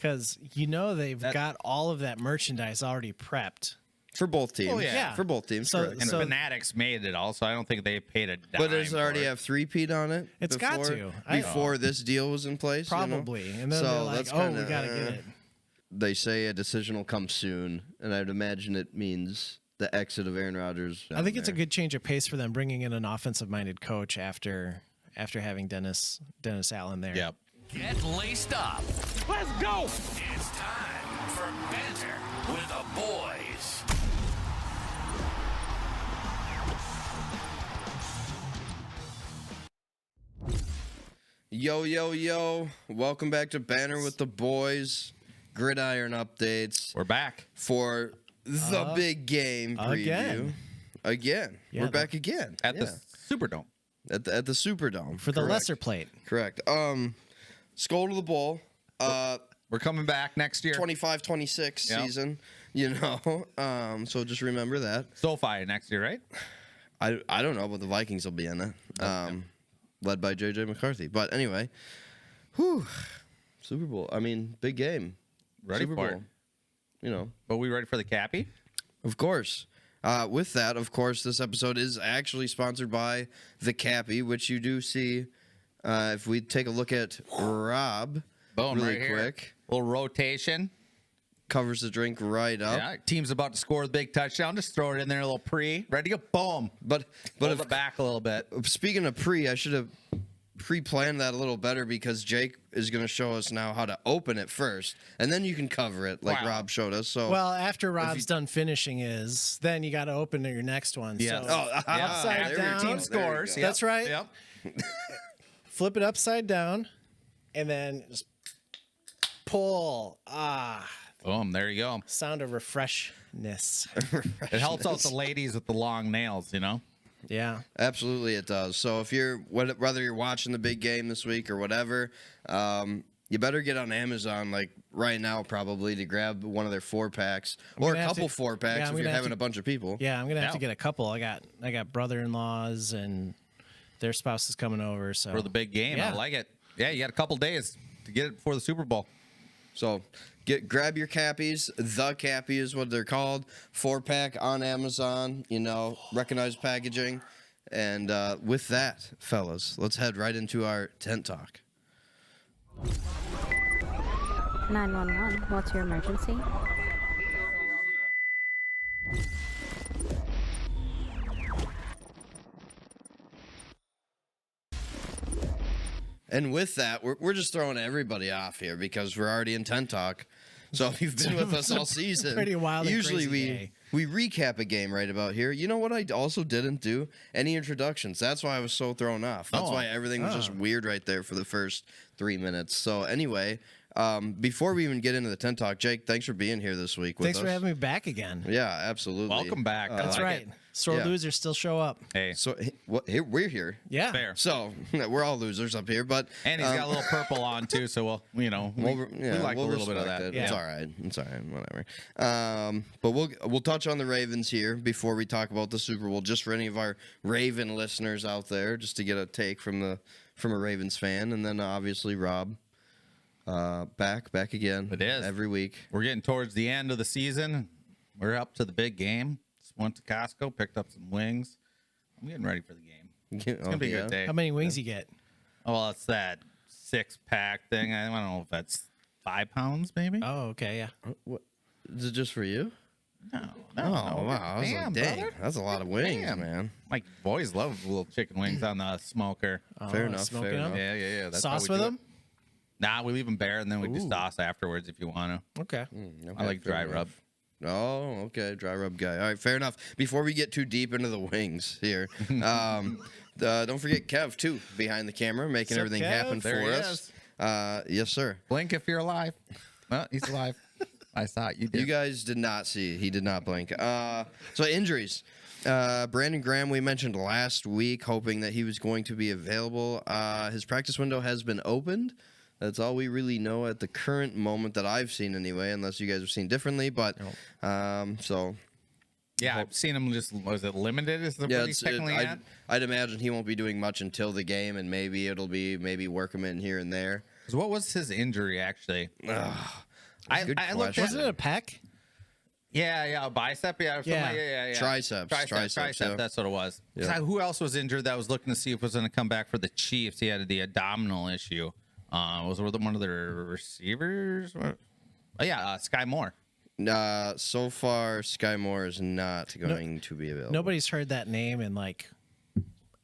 Because they've got all of that merchandise already prepped. For both teams. Oh, yeah. For both teams. So- Correct. And so- Fanatics made it all, so I don't think they paid a dime. But does it for already it. have three-peat on it? It's got to. Before this deal was in place? Probably. You know? And then So they're like, that's we kinda, got to get it. They say a decision will come soon, and I'd imagine it means the exit of Aaron Rodgers. I think it's a good change of pace for them bringing in an offensive-minded coach after having Dennis Allen there. Yep. Get laced up. Let's go! It's time for Banter with the boys. Yo, yo, yo. Welcome back to Banter with the Boys. Gridiron updates We're back. for the big game preview. Again. Yeah, We're back again. At the Superdome. At the Superdome. For the Correct. lesser plate. Correct. Skull to the Bowl. We're coming back next year. 25-26 Yep. season, so just remember that. SoFi next year, right? I don't know, but the Vikings will be in it, led by J.J. McCarthy. But anyway, Super Bowl. I mean, big game. Ready Super for Bowl. it. But we ready for the Cappy? Of course. With that, of course, this episode is actually sponsored by the Cappy, which you do see if we take a look at Rob Boom, really right here. quick. Little rotation. Covers the drink right up. Yeah, team's about to score the big touchdown. Just throw it in there, a little pre. Ready to go. Boom. But Hold it back a little bit. Speaking of I should have pre-planned that a little better because Jake is going to show us now how to open it first, and then you can cover it like Wow. Rob showed us. So Well, after Rob's done finishing then you got to open your next one. Yes. So Upside there we down. go. Team scores. There you go. That's right. Yep. Flip it upside down, and then just pull. Boom. There you go. Sound of refreshness. It helps out the ladies with the long nails, Yeah. absolutely it does. So if whether you're watching the big game this week or whatever, you better get on Amazon like right now probably to grab one of their 4-packs or a gonna have couple to- 4-packs yeah, I'm if you're gonna have having to- a bunch of people. Yeah, I'm gonna have to Yeah. get a couple. I got brother-in-laws and their spouses coming over. So For the big game. Yeah. I like it. Yeah, you got a couple days to get it before the Super Bowl. So grab your Cappies. The Cappy is what they're called. 4-pack on Amazon. Recognized packaging. And with that, fellas, let's head right into our tent talk. 911, what's your emergency? And with that, we're just throwing everybody off here because we're already in tent talk. So if you've been with us all season, pretty wild and usually crazy day. we recap a game right about here. You know what I also didn't do? Any introductions. That's why I was so thrown off. That's why everything was just weird right there for the first 3 minutes. So anyway, before we even get into the tent talk, Jake, thanks for being here this week with thanks us. for having me back again. Yeah, absolutely. Welcome back. That's like right. it. Sore Yeah. losers still show up. Hey. So here we're here. Yeah. Fair. So we're all losers up here, but And he's got a little purple on too, so we like we'll a little bit of respect that. it. Yeah. It's all right. It's all right. Whatever. But we'll touch on the Ravens here before we talk about the Super Bowl, just for any of our Raven listeners out there, just to get a take from a Ravens fan, and then obviously Rob, back again. It is every week. We're getting towards the end of the season. We're up to the big game. Just went to Costco, picked up some wings. I'm getting ready for the game. It's gonna be a good day. How many wings you get? Oh, well, it's that 6-pack thing. I don't know if that's 5 pounds, maybe. Oh, okay, yeah. What is it just for you? No, Oh wow, I was Damn, like, dang, brother. that's a lot of wings, Damn. man. My boys love little chicken wings on the smoker. Fair Oh, enough. smoking Fair them? enough. Yeah. That's Sauce how we with do it. them? Nah, we leave them bare and then we do sauce afterwards if you want to. Okay. I like fair dry enough. rub. Oh, okay, dry rub guy. All right, fair enough. Before we get too deep into the wings here, don't forget Kev too behind the camera, making Sup, everything Kev? happen There for he us. Yes, sir. Blink if you're alive. Well, he's alive. I saw it. You did. You guys did not see. He did not blink. So injuries. Brandon Graham, we mentioned last week, hoping that he was going to be available. His practice window has been opened. That's all we really know at the current moment that I've seen anyway, unless you guys have seen differently. But so Yeah, I've seen him just, was it limited? Is the what he's technically at? I'd imagine he won't be doing much until the game, and maybe it'll be work him in here and there. 'Cause what was his injury, actually? I Good looked question. at Wasn't it a pec? Yeah, a bicep, yeah. Triceps, yeah. That's what it was. Yeah. Who else was injured that I was looking to see if was going to come back for the Chiefs? He had the abdominal issue. Was it one of their receivers? Oh yeah, Sky Moore. So far, Sky Moore is not going to be available. Nobody's heard that name in like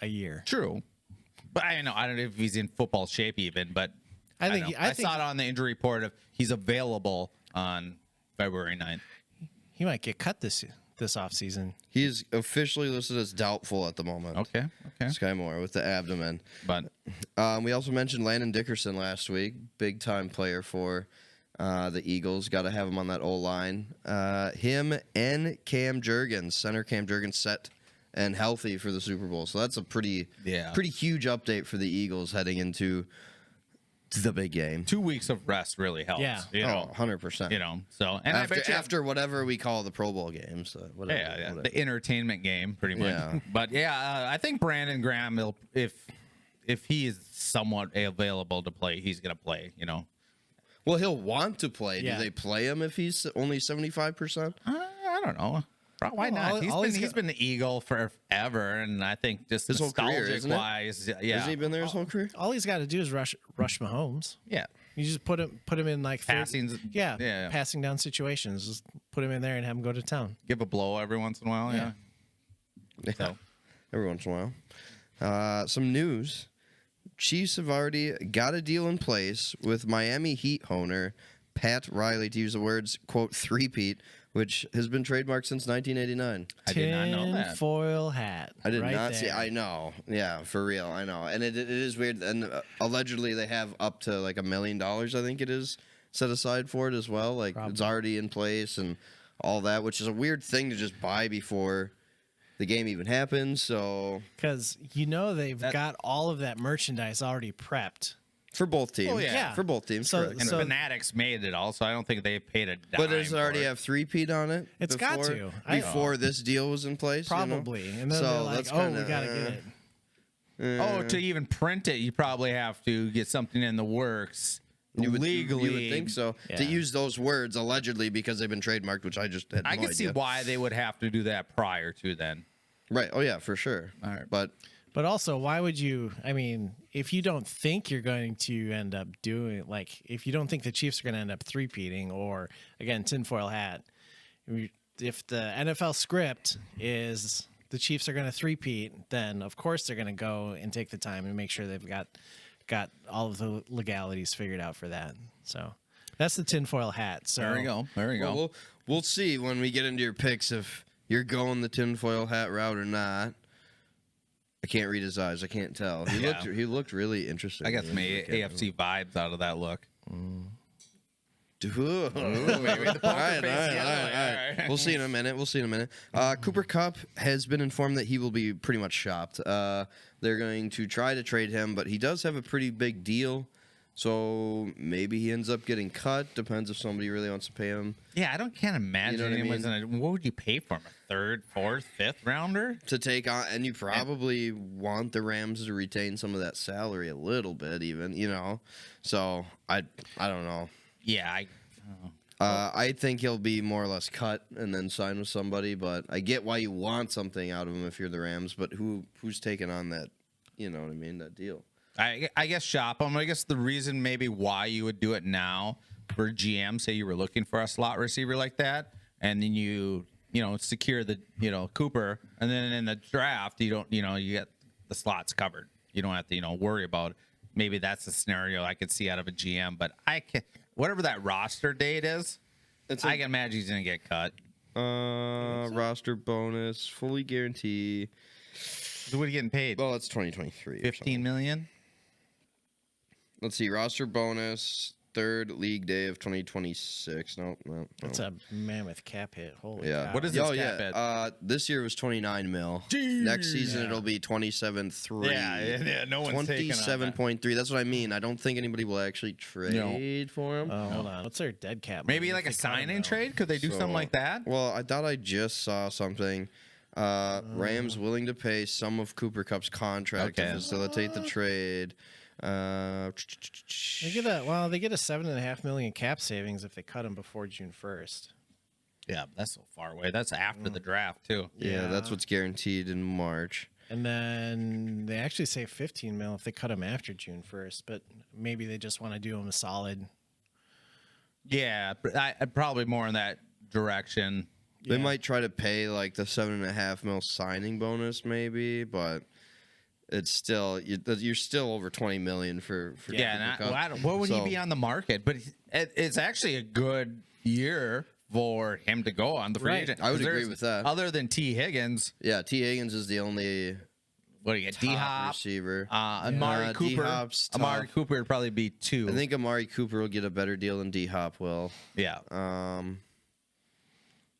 a year. True, but I don't know if he's in football shape even. But I don't think know. I saw it on the injury report of he's available on February 9th. he might get cut this offseason. He is officially listed as doubtful at the moment. Okay. Sky Moore with the abdomen. But We also mentioned Landon Dickerson last week. Big time player for the Eagles. Got to have him on that O-line. Him and Cam Jurgens, center Cam Jurgens, set and healthy for the Super Bowl. So that's a pretty huge update for the Eagles heading into the big game. 2 weeks of rest really helps. Yeah. You know, 100%. You know, so and I bet you after whatever we call the Pro Bowl games. Whatever, yeah, whatever. the entertainment game, pretty much. Yeah. But I think Brandon Graham, if he is somewhat available to play, he's gonna play. You know. Well, he'll want to play. Yeah. Do they play him if he's only 75%? I don't know. Why Well, not? all He's he's been the Eagle forever, and I think just His whole career, nostalgic isn't it? wise, yeah. Has he been there his whole career? All he's got to do is rush Mahomes. Yeah. You just put him in like Passings. Yeah. passing down situations. Just put him in there and have him go to town. Give a blow every once in a while. Yeah. Yeah. Every once in a while. Some news. Chiefs have already got a deal in place with Miami Heat owner Pat Riley, to use the words, quote, three-peat, which has been trademarked since 1989. I did not know that. Tinfoil hat. I did right not see. there. I know. Yeah, for real. I know. And it is weird. And allegedly they have up to like $1 million, I think it is, set aside for it as well. Like it's already in place and all that, which is a weird thing to just buy before the game even happens. So Because they've got all of that merchandise already prepped. for both teams. Oh, yeah. For both teams. So- correct. And so- Fanatics made it all, so I don't think they paid a dime. But does it for already it. have three-peat on it? It's got to. Before this deal was in place? Probably. And then So they're like, that's oh, we kinda, got to get it. Oh, to even print it, you probably have to get something in the works legally. You would think so. Yeah. To use those words allegedly because they've been trademarked, which I just had no I can see idea. why they would have to do that prior to then. Right. Oh, yeah, for sure. All right. But also, why would you? I mean, if you don't think you're going to end up doing, like, if you don't think the Chiefs are going to end up three-peating, or again, tinfoil hat, if the NFL script is the Chiefs are going to three-peat, then of course they're going to go and take the time and make sure they've got all of the legalities figured out for that. So that's the tinfoil hat. So There we go. Well, we'll see when we get into your picks if you're going the tinfoil hat route or not. I can't read his eyes. I can't tell. He looked really interesting. I got some AFC vibes out of that look. Ooh. All right. We'll see in a minute. Cooper Kupp has been informed that he will be pretty much shopped. They're going to try to trade him, but he does have a pretty big deal. So maybe he ends up getting cut. Depends if somebody really wants to pay him. Yeah, can't imagine what I anyone's mean? what would you pay for him? A third, fourth, fifth rounder? To take on, and you probably want the Rams to retain some of that salary a little bit, even, So I don't know. Yeah, I think he'll be more or less cut and then sign with somebody. But I get why you want something out of him if you're the Rams. But who's taking on that? You know what I mean? That deal. I guess shop him. I guess the reason maybe why you would do it now for GM, say you were looking for a slot receiver like that, and then you secure the Cooper, and then in the draft you don't you get the slots covered. You don't have to worry about it. Maybe that's a scenario I could see out of a GM, but I can whatever that roster date is, I can imagine he's gonna get cut. Roster bonus, fully guarantee. What are you getting paid? Well, it's 2023. 15 million. Let's see. Roster bonus, third league day of 2026. No. That's a mammoth cap hit. Holy Yeah. cow. What is this cap hit? This year was 29 mil. Next season it'll be 27.3. Yeah. No one's taking on that. 27.3. That's what I mean. I don't think anybody will actually trade for him. Hold on. What's their dead cap? Maybe money like a if they cut him, sign-in though? trade? Could they do something like that? Well, I thought I just saw something. Rams willing to pay some of Cooper Kupp's contract to facilitate the trade. They get a $7.5 million cap savings if they cut him before June 1st. Yeah, that's so far away. That's after the draft too. Yeah, that's what's guaranteed in March. And then they actually save $15 million if they cut him after June 1st, but maybe they just want to do him a solid. Yeah, I'd probably more in that direction. They might try to pay like the $7.5 million signing bonus, maybe, but it's still you're still over $20 million for Yeah, Cooper and Kupp. what would he be on the market? But it's actually a good year for him to go on the free agent. I would 'Cause agree there's- with that. Other than T. Higgins, Yeah, T. Higgins is the only what do you get? top D-Hop, receiver. Amari Cooper. D-Hop's Amari tough. Cooper would probably be 2. I think Amari Cooper will get a better deal than D-Hop will. Yeah,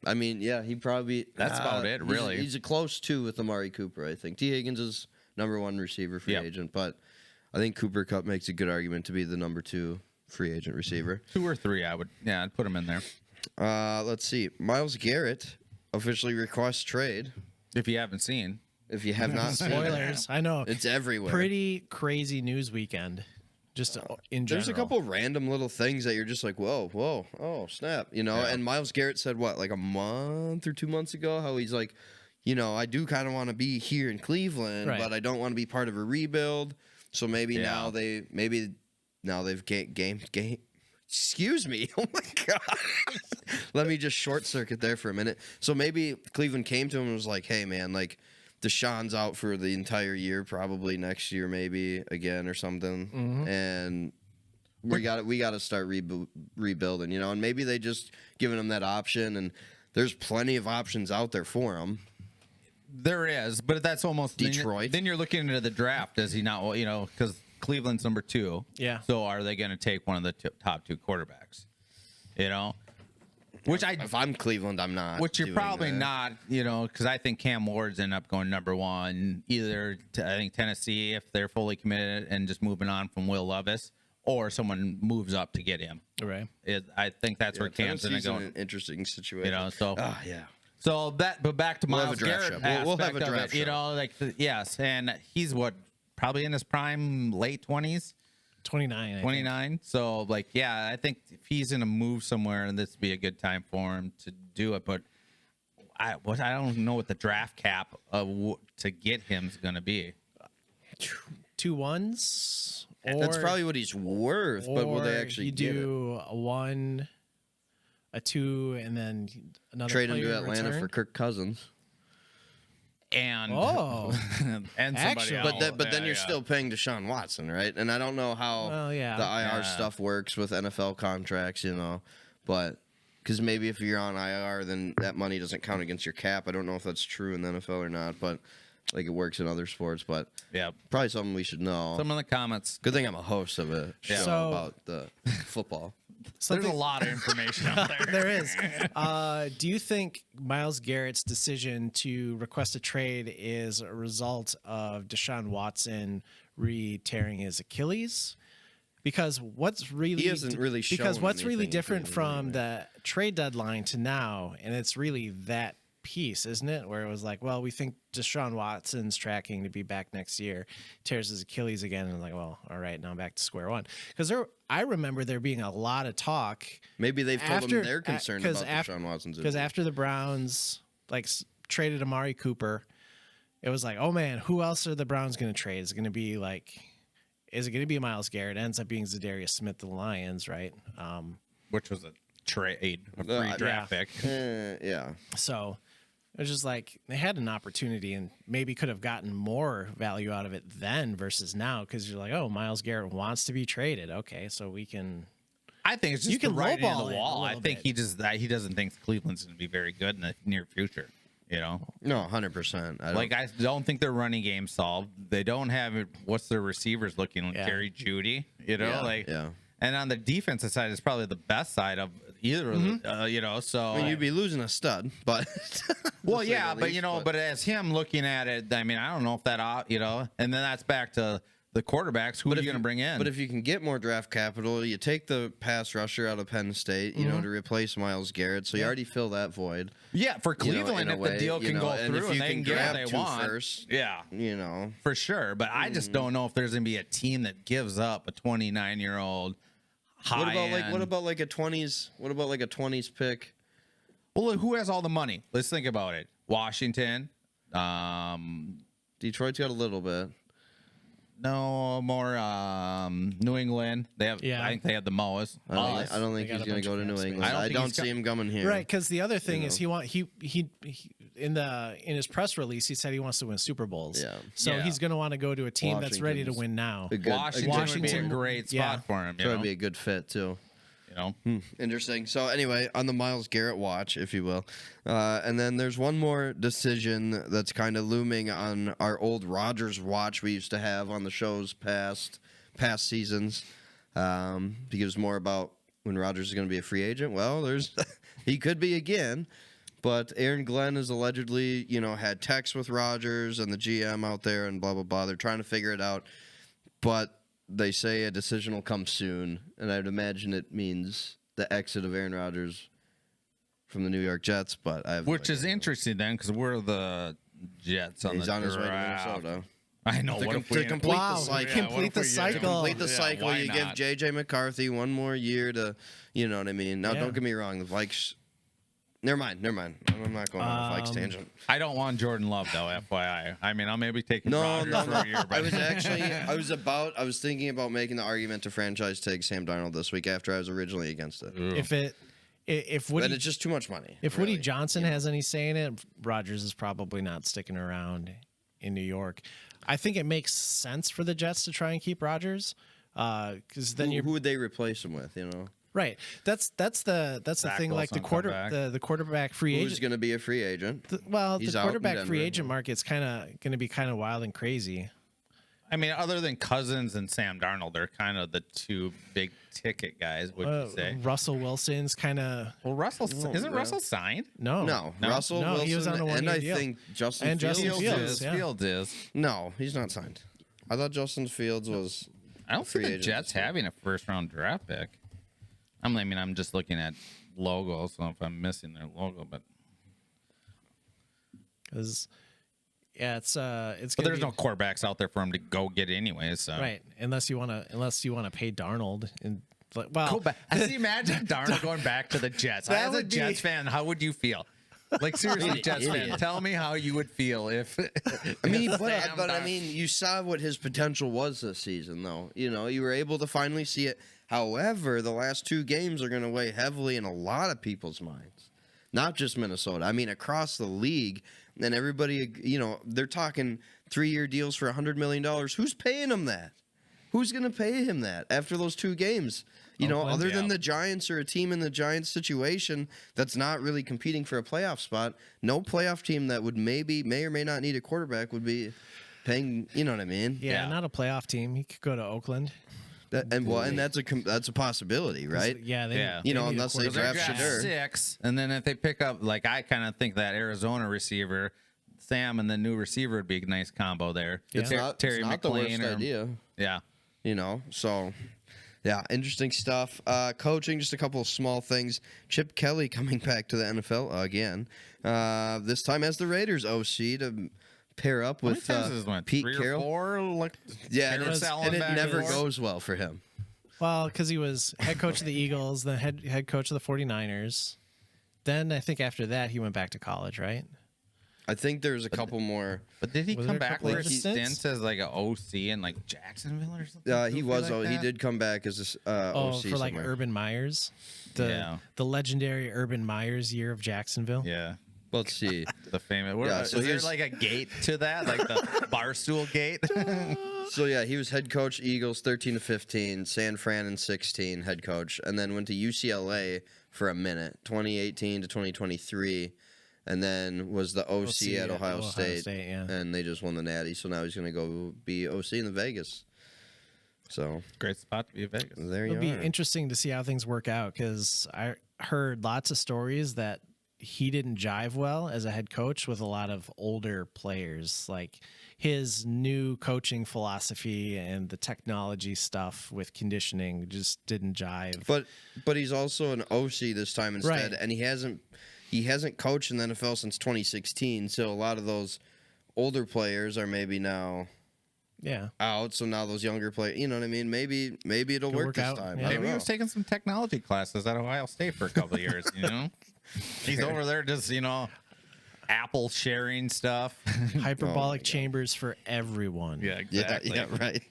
I mean, yeah, he probably. That's about it, really. He's a close 2 with Amari Cooper, I think. T. Higgins is number 1 receiver free Yep. agent, but I think Cooper Kupp makes a good argument to be the number 2 free agent receiver. 2 or 3. I'd put him in there. Let's see. Myles Garrett officially requests trade. If you haven't seen, If you have not seen it, Spoilers. I know. it's everywhere. Pretty crazy news weekend. Just in general. There's a couple random little things that you're just like, whoa, oh, snap. You know, Yeah. and Myles Garrett said, what, like a month or 2 months ago, how he's like, you know, I do kind of want to be here in Cleveland, Right. but I don't want to be part of a rebuild. So maybe Yeah. now they've game. Excuse me. Oh my God. Let me just short circuit there for a minute. So maybe Cleveland came to him and was like, hey, man, like Deshaun's out for the entire year, probably next year, maybe again or something. Mm-hmm. And we got to start rebuilding, you know, and maybe they just given him that option. And there's plenty of options out there for him. there is, but that's almost Detroit. Then you're looking into the draft. Does he not? You know, because Cleveland's number 2. Yeah. So are they going to take one of the top 2 quarterbacks? You know, If I'm Cleveland, I'm not. Which you're doing probably that. not, you know, because I think Cam Ward's end up going number 1. Either I think Tennessee, if they're fully committed and just moving on from Will Levis, or someone moves up to get him. Right. I think that's where Cam's going to Tennessee's go. in an interesting situation. You know, so yeah. so that, but back to We'll have a Myles draft Garrett. show. We'll have a aspect of draft it, you show. know, like yes, and he's what probably in his prime, late 20s. 29. I think. 29. So, like, yeah, I think if he's going to move somewhere, and this would be a good time for him to do it. But I don't know what the draft cap to get him is going to be. 2 1s. That's probably what he's worth, but will they or actually you get it? do a 1, a 2, and then another Trade him player to Atlanta return? for Kirk Cousins. And Oh. and somebody Actually. else. But then Yeah, you're yeah. still paying Deshaun Watson, right? And I don't know how Well, yeah. the IR Yeah. stuff works with NFL contracts, you know, but because maybe if you're on IR, then that money doesn't count against your cap. I don't know if that's true in the NFL or not, but like it works in other sports. But Yeah. probably something we should know. Some in the comments. Good thing I'm a host of a show So- about the football. There's a lot of information out there. There is. Do you think Myles Garrett's decision to request a trade is a result of Deshaun Watson re-tearing his Achilles? Because what's really He hasn't really because shown what's really anything different to from the trade deadline to now, and it's really that piece, isn't it? Where it was like, well, we think Deshaun Watson's tracking to be back next year, tears his Achilles again, and like, well, all right, now I'm back to square one. Because I remember there being a lot of talk. Maybe they've told After- him they're concerned about after- Deshaun Watson's Because injury. after the Browns traded Amari Cooper, it was like, oh man, who else are the Browns going to trade? Is it going to be Myles Garrett? It ends up being Zadarius Smith, the Lions, right? Which was a trade, a free Yeah. draft pick. Yeah. So it was just like they had an opportunity and maybe could have gotten more value out of it then versus now, because you're like, oh, Myles Garrett wants to be traded. Okay, so we can. I think it's just You can the writing on lowball the it a wall. I little think bit. he doesn't think Cleveland's going to be very good in the near future. You know, No, 100%. I don't think their running game solved. They don't have it. What's their receivers looking like? Yeah. Jerry Judy, you know, yeah. And on the defensive side, it's probably the best side of either of the, you know. So I mean, you'd be losing a stud, but well, to say yeah, the but least, you know, but as him looking at it, I mean, I don't know if that, you know, and then that's back to the quarterbacks, who are you going to bring in? But if you can get more draft capital, you take the pass rusher out of Penn State, you know, to replace Myles Garrett. So you already fill that void. yeah, for you know, Cleveland, in a if way, the deal you can know, go and through if and you they can can get what grab they two want, first, yeah, you know. for sure. But I just don't know if there's going to be a team that gives up a 29-year-old high What about like a 20s? What about like a 20s pick? Well, look, who has all the money? Let's think about it. Washington. Detroit's got a little bit. No more. New England. They have. Yeah. I think they have the most. I don't think They got he's a going bunch to go of to cap New space. England. I don't I think don't he's see him coming here. Right, because the other thing is he in his press release he said he wants to win Super Bowls. Yeah. So Yeah. he's going to want to go to a team that's ready to Washington's win now. A good, Washington, would be a Washington- great spot yeah. for him. You Probably know? be a good fit too. You know? Interesting. So anyway, on the Myles Garrett watch, if you will, and then there's one more decision that's kind of looming on our old Rodgers watch we used to have on the shows past seasons. Because more about when Rodgers is going to be a free agent. Well, he could be again, but Aaron Glenn has allegedly, had texts with Rodgers and the GM out there and blah blah blah. They're trying to figure it out, but they say a decision will come soon, and I'd imagine it means the exit of Aaron Rodgers from the New York Jets. But I have Which is interesting then, because we're the Jets on He's the on his way to draft. Minnesota. I know. To What com- if we to complete Wow, the cycle. complete the To cycle. complete the cycle, why you give not? J.J. McCarthy one more year to, you know what I mean? Now, Yeah. don't get me wrong. The Vikes. Never mind. I'm not going on a Vikes tangent. I don't want Jordan Love though, FYI. I mean, I'll maybe take No. Rodgers for a year, but I was thinking about making the argument to franchise tag Sam Darnold this week after I was originally against it. If But Woody it's just too much money. if really. Woody Johnson has any say in it, Rodgers is probably not sticking around in New York. I think it makes sense for the Jets to try and keep Rodgers, because then who would they replace him with? right. That's the Zach thing. Like Wilson come back. the quarterback free Who's agent. going to be a free agent? The He's out in quarterback free Denver. agent market's kind of going to be kind of wild and crazy. I mean, other than Cousins and Sam Darnold, they're kind of the two big ticket guys. Would you say? Russell Wilson's kind of Well, Russell isn't yeah. Russell signed? No, Russell No, Wilson, he was on a and one-year I deal. think Justin And Fields. Justin Fields, yeah. Fields is. No, he's not signed. I thought Justin Fields was. I don't see Free the agent Jets this year. having a first round draft pick. I'm just looking at logos, so if I'm missing their logo, but because it's but gonna there's be, no quarterbacks out there for him to go get anyways. So right unless you want to pay Darnold and well Go back. I see. Imagine Darnold going back to the Jets. That As a would be- Jets fan, how would you feel? Like seriously, Jets fan, Idiot. tell me how you would feel if. I mean, if but Sam I Darnold- mean, you saw what his potential was this season, though. You were able to finally see it. However, the last two games are going to weigh heavily in a lot of people's minds, not just Minnesota. I mean, across the league, and everybody. They're talking 3-year deals for $100 million. Who's paying him that? Who's going to pay him that after those two games? Oakland? Other than Yeah. the Giants or a team in the Giants situation that's not really competing for a playoff spot, no playoff team that would may or may not need a quarterback would be paying. You know what I mean? yeah, not a playoff team. He could go to Oakland. And that's a possibility, right? Yeah, Yeah. need Unless they a quarterback. draft They're Shedeur. 6, and then if they pick up, like I kind of think that Arizona receiver, Sam and the new receiver would be a nice combo there. It's not the worst idea. Yeah. So yeah, interesting stuff. Coaching, just a couple of small things. Chip Kelly coming back to the NFL again. This time as the Raiders OC to pair up How many with times has this went? Pete 3 or Carroll. 4? Like, Yeah, and, Carroll selling it back never and forth? goes well for him. Well, because he was head coach of the Eagles, then head coach of the 49ers. Then I think after that he went back to college, right? I think there's a couple more. But did he Was come there a back couple for of a stints? stint as like an OC in like Jacksonville or something? He goofy was. like He that? did come back as a OC For like somewhere. Urban Myers, Yeah. the legendary Urban Myers year of Jacksonville. Yeah. Let's see. The famous. Yeah, Is so there here's- like a gate to that? Like the barstool gate? So yeah, he was head coach Eagles 13 to 15, San Fran in 16 head coach, and then went to UCLA for a minute, 2018 to 2023, and then was the OC at Ohio State, yeah. and they just won the Natty. So now he's going to go be OC in the Vegas. So Great spot to be in Vegas. there you It'll be are. interesting to see how things work out because I heard lots of stories that he didn't jive well as a head coach with a lot of older players. Like his new coaching philosophy and the technology stuff with conditioning just didn't jive. But he's also an OC this time instead, Right. and he hasn't coached in the NFL since 2016. So a lot of those older players are maybe now Yeah. out. So now those younger players, you know what I mean? Maybe it'll Could work work this out, time. yeah. I don't Maybe he know. was taking some technology classes at Ohio State for a couple of years, you know? He's over there just, Apple sharing stuff. Hyperbolic chambers for everyone. Yeah, exactly. Yeah, right.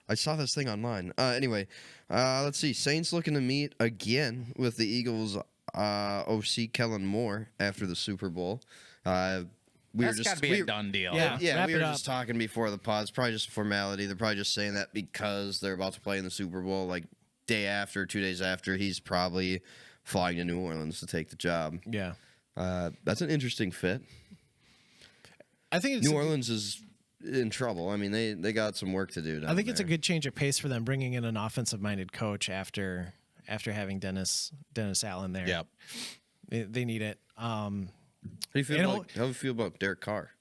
I saw this thing online. Anyway, let's see. Saints looking to meet again with the Eagles OC Kellen Moore after the Super Bowl. That's got to be a done deal. Yeah. Yeah, Wrap we it were up. just talking before the pod. It's probably just a formality. They're probably just saying that because they're about to play in the Super Bowl, like day after, 2 days after. He's probably flying to New Orleans to take the job. Yeah. That's an interesting fit. I think it's New Orleans is in trouble. I mean, they got some work to do. I think it's a good change of pace for them bringing in an offensive-minded coach after having Dennis Allen there. Yep. They need it. How do you feel about Derek Carr?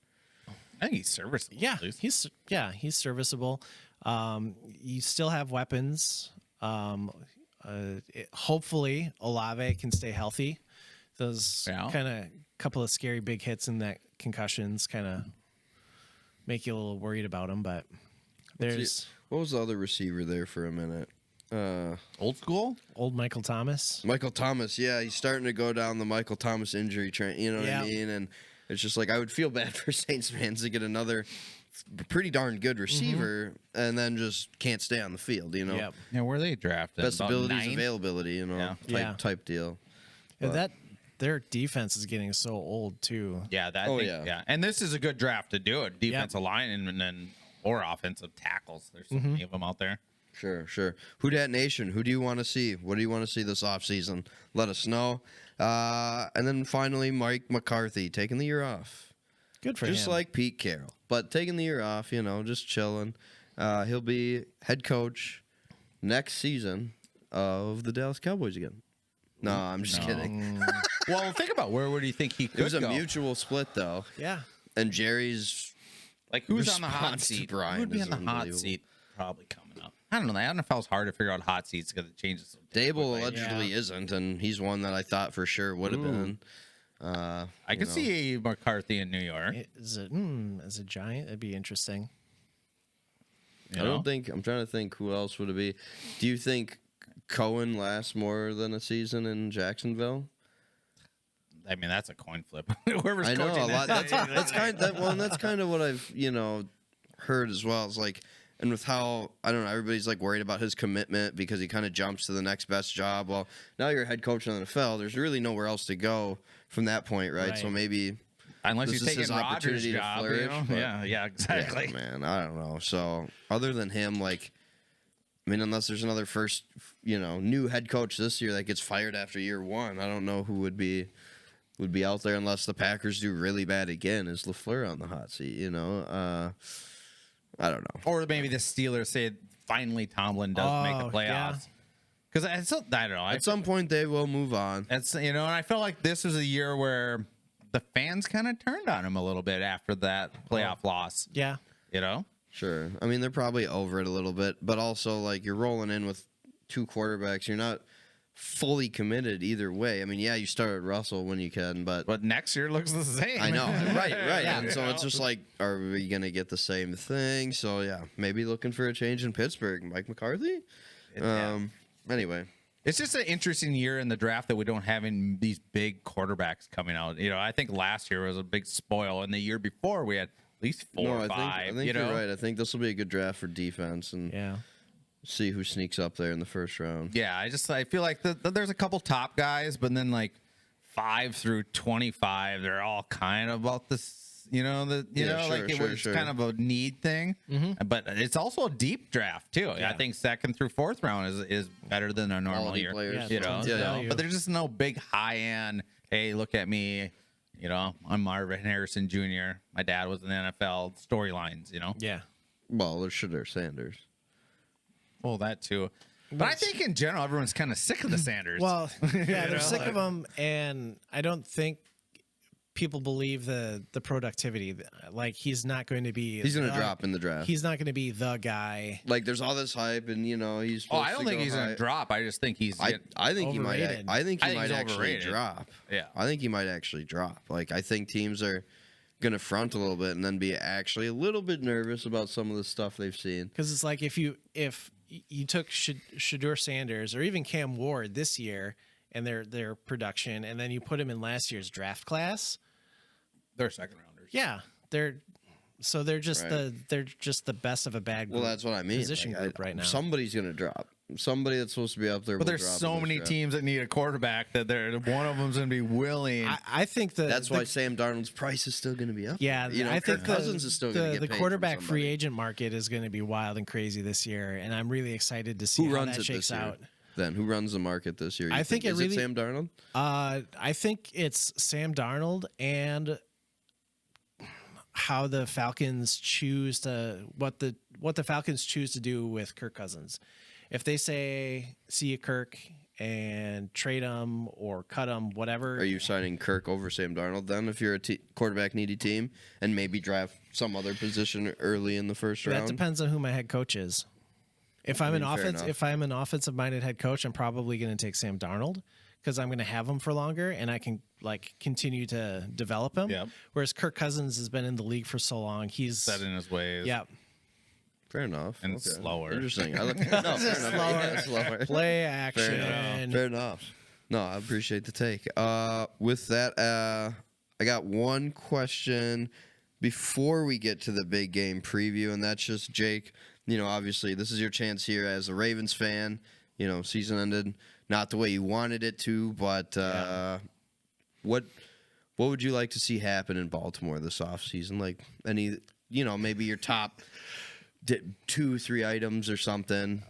I think he's serviceable. Yeah, at least. he's serviceable. You still have weapons. Hopefully, Olave can stay healthy. Those kind of couple of scary big hits and that concussions kind of make you a little worried about him. But there's What was the other receiver there for a minute? Old school? old Michael Thomas. Michael Thomas. Yeah, he's starting to go down the Michael Thomas injury train. You know what Yeah. I mean? And it's just like I would feel bad for Saints fans to get another pretty darn good receiver and then just can't stay on the field. You know, Yep. Yeah, where are they drafted? best About abilities, 9? availability. You know, Yeah. Yeah. type deal. And that their defense is getting so old too. Yeah, yeah. And this is a good draft to do it. Defensive line and then or offensive tackles. There's so many of them out there. Sure. Who Dat Nation? Who do you want to see? What do you want to see this offseason? Let us know. And then finally, Mike McCarthy taking the year off. Good for Just him. like Pete Carroll. But taking the year off, just chilling. He'll be head coach next season of the Dallas Cowboys again. No, I'm just kidding. Well, think about where would you think he could It was a go? mutual split, though. Yeah. And Jerry's Like who's on the hot response to seat? Brian Who would be is on the hot unbelievable. seat probably coming up? I don't know. I don't know if it's hard to figure out hot seats because it changes. So Dable quickly. allegedly isn't, and he's one that I thought for sure would have been. I could see McCarthy in New York. As a Giant, it'd be interesting. You I know? don't think. I'm trying to think who else would it be. Do you think Cohen lasts more than a season in Jacksonville? I mean, that's a coin flip. Whoever's I know coaching a lot. that- That's kind of what I've heard as well. It's like, and with how I don't know, everybody's like worried about his commitment because he kind of jumps to the next best job. Well, now you're a head coach in the NFL. There's really nowhere else to go from that point, right? So Right. maybe Unless this you're is his taking Rodgers' opportunity to job, flourish, but- Yeah, exactly. yeah, man, I don't know. So other than him, like, I mean, unless there's another first, new head coach this year that gets fired after year one, I don't know who would be out there unless the Packers do really bad again. Is LaFleur on the hot seat? I don't know. Or maybe the Steelers say finally Tomlin does make the Oh, yeah. playoffs. Because I don't know. At some point, they will move on. It's and I felt like this was a year where the fans kind of turned on him a little bit after that playoff loss. Yeah. Sure. I mean, they're probably over it a little bit, but also like you're rolling in with two quarterbacks. You're not fully committed either way. I mean, yeah, you start at Russell when you can, but next year looks the same. I know, right. Yeah. And so it's just like, are we gonna get the same thing? So yeah, maybe looking for a change in Pittsburgh. Mike McCarthy. Anyway, It's just an interesting year in the draft that we don't have these big quarterbacks coming out. I think last year was a big spoil, and the year before we had at least four or five. I think you're right. I think this will be a good draft for defense and Yeah. see who sneaks up there in the first round. Yeah, I feel like there's a couple top guys, but then like 5 through 25, they're all kind of about this. It was sure. kind of a need thing, but it's also a deep draft too. Yeah. I think second through fourth round is better than a normal Quality year. players. Yeah, tons of value. But there's just no big high end. Hey, look at me. I'm Marvin Harrison Jr. My dad was in the NFL. Storylines. Yeah. Well, there's Shedeur Sanders. Well, that too. But I think in general, everyone's kind of sick of the Sanders. Well, yeah, they're know, sick like- of him, and I don't think people believe the productivity. Like he's not going to be. He's going to drop in the draft. He's not going to be the guy. Like there's all this hype, and he's. Oh, I supposed don't to think go he's high. going to drop. I just think he's. I think he might. Overrated. I think he I think might he's actually overrated. drop. Yeah. I think he might actually drop. Like I think teams are going to front a little bit and then be actually a little bit nervous about some of the stuff they've seen. Because it's like if you took Shedeur Sanders or even Cam Ward this year and their production, and then you put him in last year's draft class. They're second rounders. Yeah, they're just Right. they're just the best of a bad group. Well, that's what I mean. Position Like, group right now. Somebody's going to drop. Somebody that's supposed to be up there. But will there's drop so in this many draft. teams that need a quarterback that one of them's going to be willing. I think That's why Sam Darnold's price is still going to be up. Yeah, there. I think Kirk Cousins is still going to get the paid quarterback from free somebody. agent market is going to be wild and crazy this year, and I'm really excited to see Who how runs that it shakes this year? out. Then who runs the market this year? You I think it is really- it Sam Darnold. I think it's Sam Darnold and how the Falcons choose to what the Falcons choose to do with Kirk Cousins. If they say see you Kirk and trade him or cut him, whatever. Are you signing Kirk over Sam Darnold then? If you're a quarterback needy team and maybe draft some other position early in the first That round. depends on who my head coach is. If I'm fair enough. if I'm an offensive minded head coach, I'm probably going to take Sam Darnold because I'm going to have him for longer and I can continue to develop him. Yep. Whereas Kirk Cousins has been in the league for so long, he's set in his ways. yeah. Fair enough. And slower. Interesting. Fair enough. Yeah, slower. Play action. Fair enough. No, I appreciate the take. With that, I got one question before we get to the big game preview, and that's just Jake. Obviously, this is your chance here as a Ravens fan. Season ended not the way you wanted it to, but what would you like to see happen in Baltimore this offseason? Like any, maybe your top 2-3 items or something.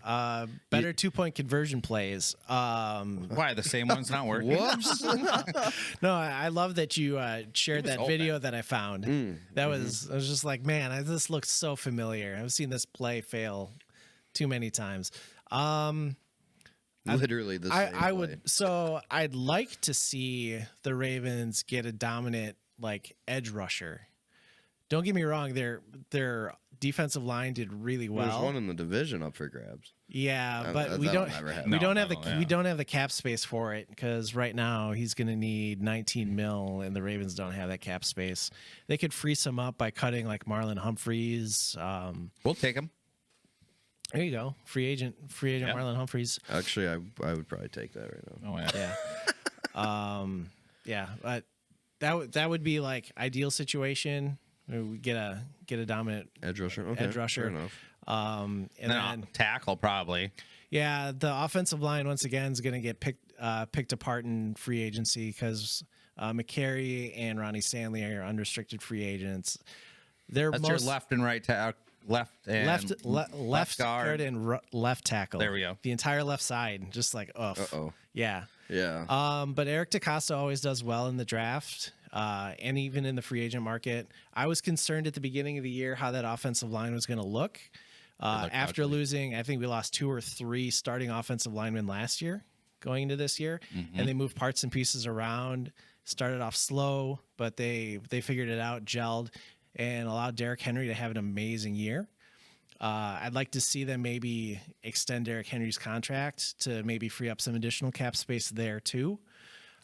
Better 2-point conversion plays. Why the same one's not working? Whoops. No, I love that you shared that open. video that I found. That was I was just like, man, this looks so familiar. I've seen this play fail too many times. Literally the same I play. would. So I'd like to see the Ravens get a dominant edge rusher. Don't get me wrong, their defensive line did really well. There's one in the division up for grabs. Yeah, but That'll we don't never happen. we don't No, have the yeah. we don't have the cap space for it because right now he's going to need 19 mil and the Ravens don't have that cap space. They could free some up by cutting Marlon Humphreys. We'll take him. There you go, free agent Yeah. Marlon Humphreys. Actually, I would probably take that right now. Oh yeah. Yeah, yeah, but that would be ideal situation. We get a dominant Edge rusher. Okay. edge rusher. Fair enough. And And then tackle probably. yeah, the offensive line once again is going to get picked apart in free agency because McCary and Ronnie Stanley are unrestricted free agents. They're That's most your left and right tackle. Left guard and left tackle. There we go. The entire left side, just Uh-oh. yeah. Yeah. But Eric DeCosta always does well in the draft, and even in the free agent market. I was concerned at the beginning of the year how that offensive line was going to look. After ugly. losing, I think we lost 2 or 3 starting offensive linemen last year going into this year, and they moved parts and pieces around. Started off slow, but they figured it out, gelled, and allowed Derrick Henry to have an amazing year. I'd like to see them maybe extend Derrick Henry's contract to maybe free up some additional cap space there too.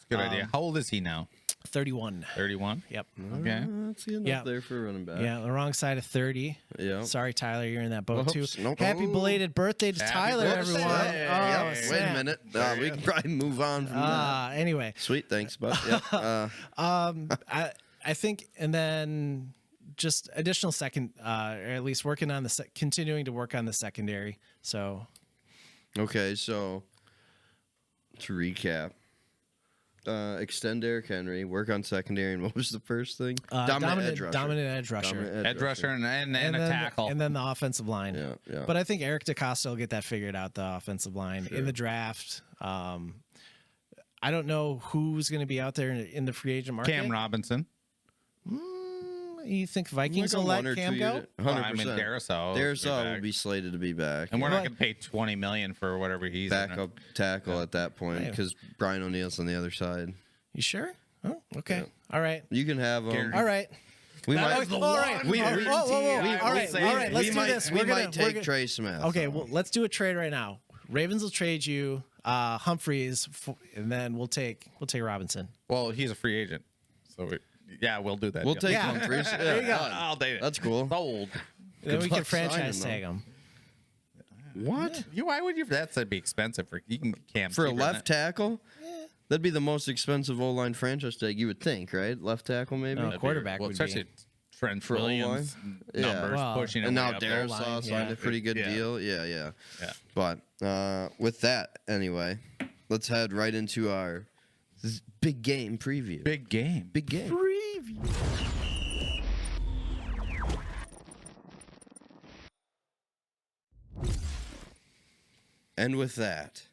Good idea. How old is he now? 31. 31. Yep. Okay. That's enough Yeah. there for a running back. Yeah, the wrong side of 30. Yeah. Sorry, Tyler, you're in that boat Oops, too. nope. Happy belated birthday to Happy Tyler, birthday. everyone. Hey, Oh, Wait a snap. minute. We can probably move on from that. Anyway, Sweet. Thanks, bud. Yep. I think, and then just additional second, or at least working on continuing to work on the secondary. So Okay, so to recap, extend Derrick Henry, work on secondary, and what was the first thing? dominant edge rusher. dominant edge rusher. Dominant Edge rusher and a then, tackle. and then the offensive line. Yeah, yeah. But I think Eric DeCosta will get that figured out. The offensive line in the draft. I don't know who's going to be out there in the free agent market. Cam Robinson. You think Vikings will Like a let 1 or Cam 2 go? year- Well, 100%. I mean, Darrisaw will be slated to be back. and we're not Well- going to pay $20 million for whatever he's in. backup tackle at that point Right. because Brian O'Neill's on the other side. You sure? Oh, okay. Yeah. All right. You can have him. All right. We That might. was the all right. We- Whoa, we- whoa, whoa, whoa. we- All right. All right. Let's do might, this. We We're might take gonna, Trey Smith. Okay. Well, let's do a trade right now. Ravens will trade you Humphreys, and then we'll take Robinson. Well, he's a free agent. So, we'll do that. We'll take Yeah. Humphries. There you go. done. I'll date it. That's cool. Sold. Then we can luck signing franchise them. tag him. What? Why would you? That's be expensive for you can Cam For a cheaper than left tackle? That'd be the most expensive O-line franchise tag, you would think, right? Left tackle, maybe? No. that. quarterback Well, would especially be. Trent For Williams O-line? Yeah. numbers Well, pushing And it now way up. Darrisaw O-line, signed yeah. a pretty good Yeah. deal. Yeah. Yeah. But with that, anyway, let's head right into our big game preview. Big game. Big game. And with that,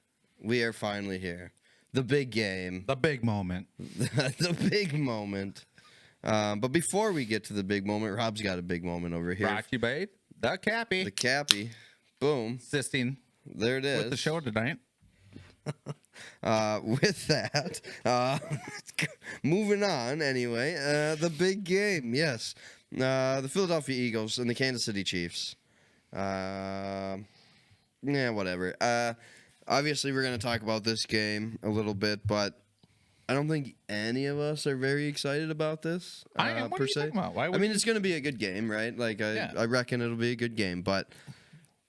we are finally here. The big game. The big moment. The big moment. But before we get to the big moment, Rob's got a big moment over here. Brought to you by the Cappy. The Cappy. Boom. Assisting There it is. with the show tonight. With that, moving on anyway, the big game, yes. The Philadelphia Eagles and the Kansas City Chiefs. Yeah, whatever. Obviously, we're going to talk about this game a little bit, but I don't think any of us are very excited about this, I am. What per are you se. talking about? Why I would mean, you- it's going to be a good game, right? Like, Yeah. I reckon it'll be a good game, but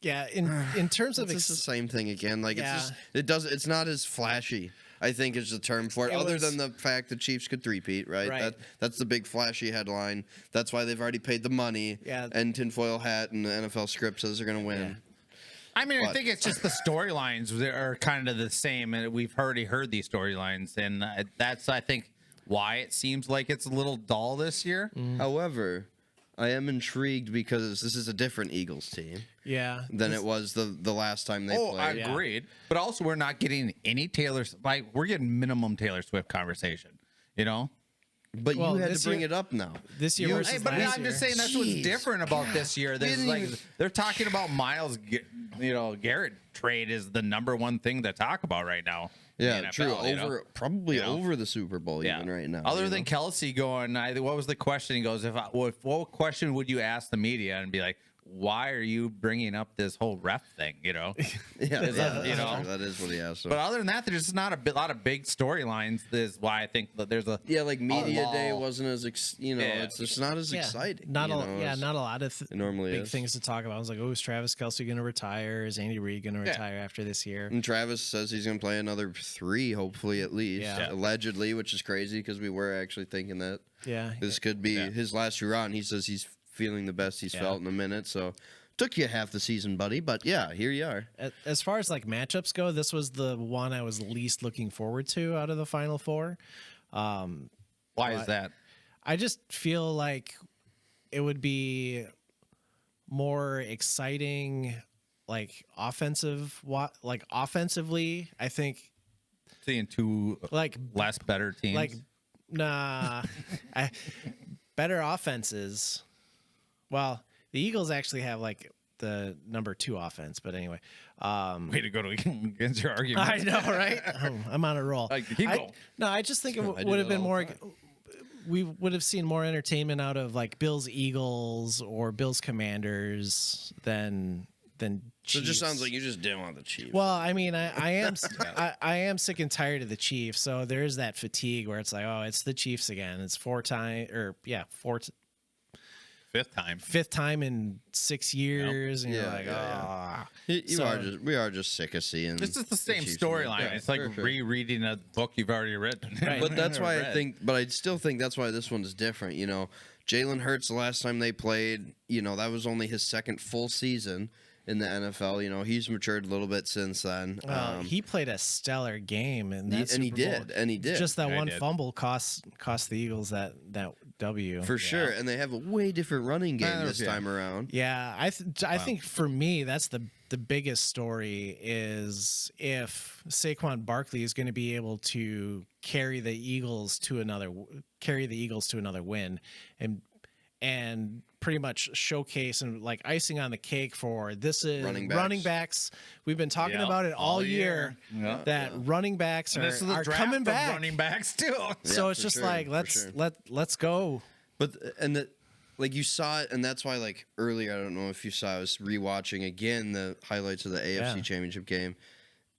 Yeah. In terms of it's just the same thing again. Like, Yeah. it's not as flashy, I think is the term for it, It other was- than the fact the Chiefs could three-peat, right? Right. That's the big flashy headline. That's why they've already paid the money. Yeah. And tinfoil hat and the NFL script says they're going to win. I mean, I But- think it's just the storylines are kind of the same, and we've already heard these storylines, and that's I think why it seems like it's a little dull this year. However, I am intrigued because this is a different Eagles team yeah. than it was the last time they Oh, I played. agreed. But also, we're not getting any we're getting minimum Taylor Swift conversation. You know. But Well, you had this to bring year- it up now. This year You- versus Hey, but last I'm year. just saying that's what's Jeez. different about this year. There's Didn't like even- they're talking about Garrett trade is the number one thing to talk about right now. in Yeah, the NFL, true. you know? Probably You know? over the Super Bowl even right now. Other you than know? Kelsey going, what was the question? He goes, what question would you ask the media and be like, why are you bringing up this whole ref thing? You know. yeah, Is that- you that's know? true. That is what he asked. But other than that, there's just not a lot of big storylines. This is why I think that there's a yeah, like media lull. day wasn't as Yeah. it's just not as exciting. Not you a know, yeah, as not a lot of it normally big is. things to talk about. I was like, oh, is Travis Kelce going to retire? Is Andy Reid going to retire after this year? And Travis says he's going to play another 3, hopefully at least, Yeah. allegedly, which is crazy because we were actually thinking that Yeah, this could be his last hurrah. And he says he's feeling the best he's felt in a minute. So took you half the season, buddy. But yeah, here you are. as far as like matchups go, this was the one I was least looking forward to out of the Final Four. Why is that? I just feel like it would be more exciting, like offensively. I think Seeing two like less better teams. like nah, better offenses. Well, the Eagles actually have like the number 2 offense, but anyway. way to go against your argument. I know, right? I'm on a roll. keep going. I just think it I do would have that been all more. the We would have seen more entertainment out of like Bills Eagles or Bills Commanders than Chiefs. So it just sounds like you just didn't want the Chiefs. Well, I mean, I am I am sick and tired of the Chiefs, so there is that fatigue where it's like, oh, it's the Chiefs again. It's fifth time in 6 years, and you're Yeah, like, yeah, ah. we are just sick of seeing. It's just the same Chiefs storyline. win. Yeah, It's like for sure. rereading a book you've already written. Right. But that's why I Read. think. But I still think that's why this one's different. You know, Jalen Hurts. The last time they played, you know, that was only his second full season in the NFL. You know, he's matured a little bit since then. He played a stellar game, and he did. Just that Yeah, he one did. fumble cost the Eagles that W. for sure. And they have a way different running game Yeah, this yeah. time around. Yeah, I think for me that's the biggest story is if Saquon Barkley is going to be able to carry the Eagles to another win, and pretty much showcase and like icing on the cake for this is Running backs. We've been talking Yep, about it all year Yep. that running backs And this is the are draft coming of back. running backs too. So Yeah, it's for just sure, like for let's go. But like you saw it, and that's why like earlier, I don't know if you saw, I was rewatching again the highlights of the AFC Championship game,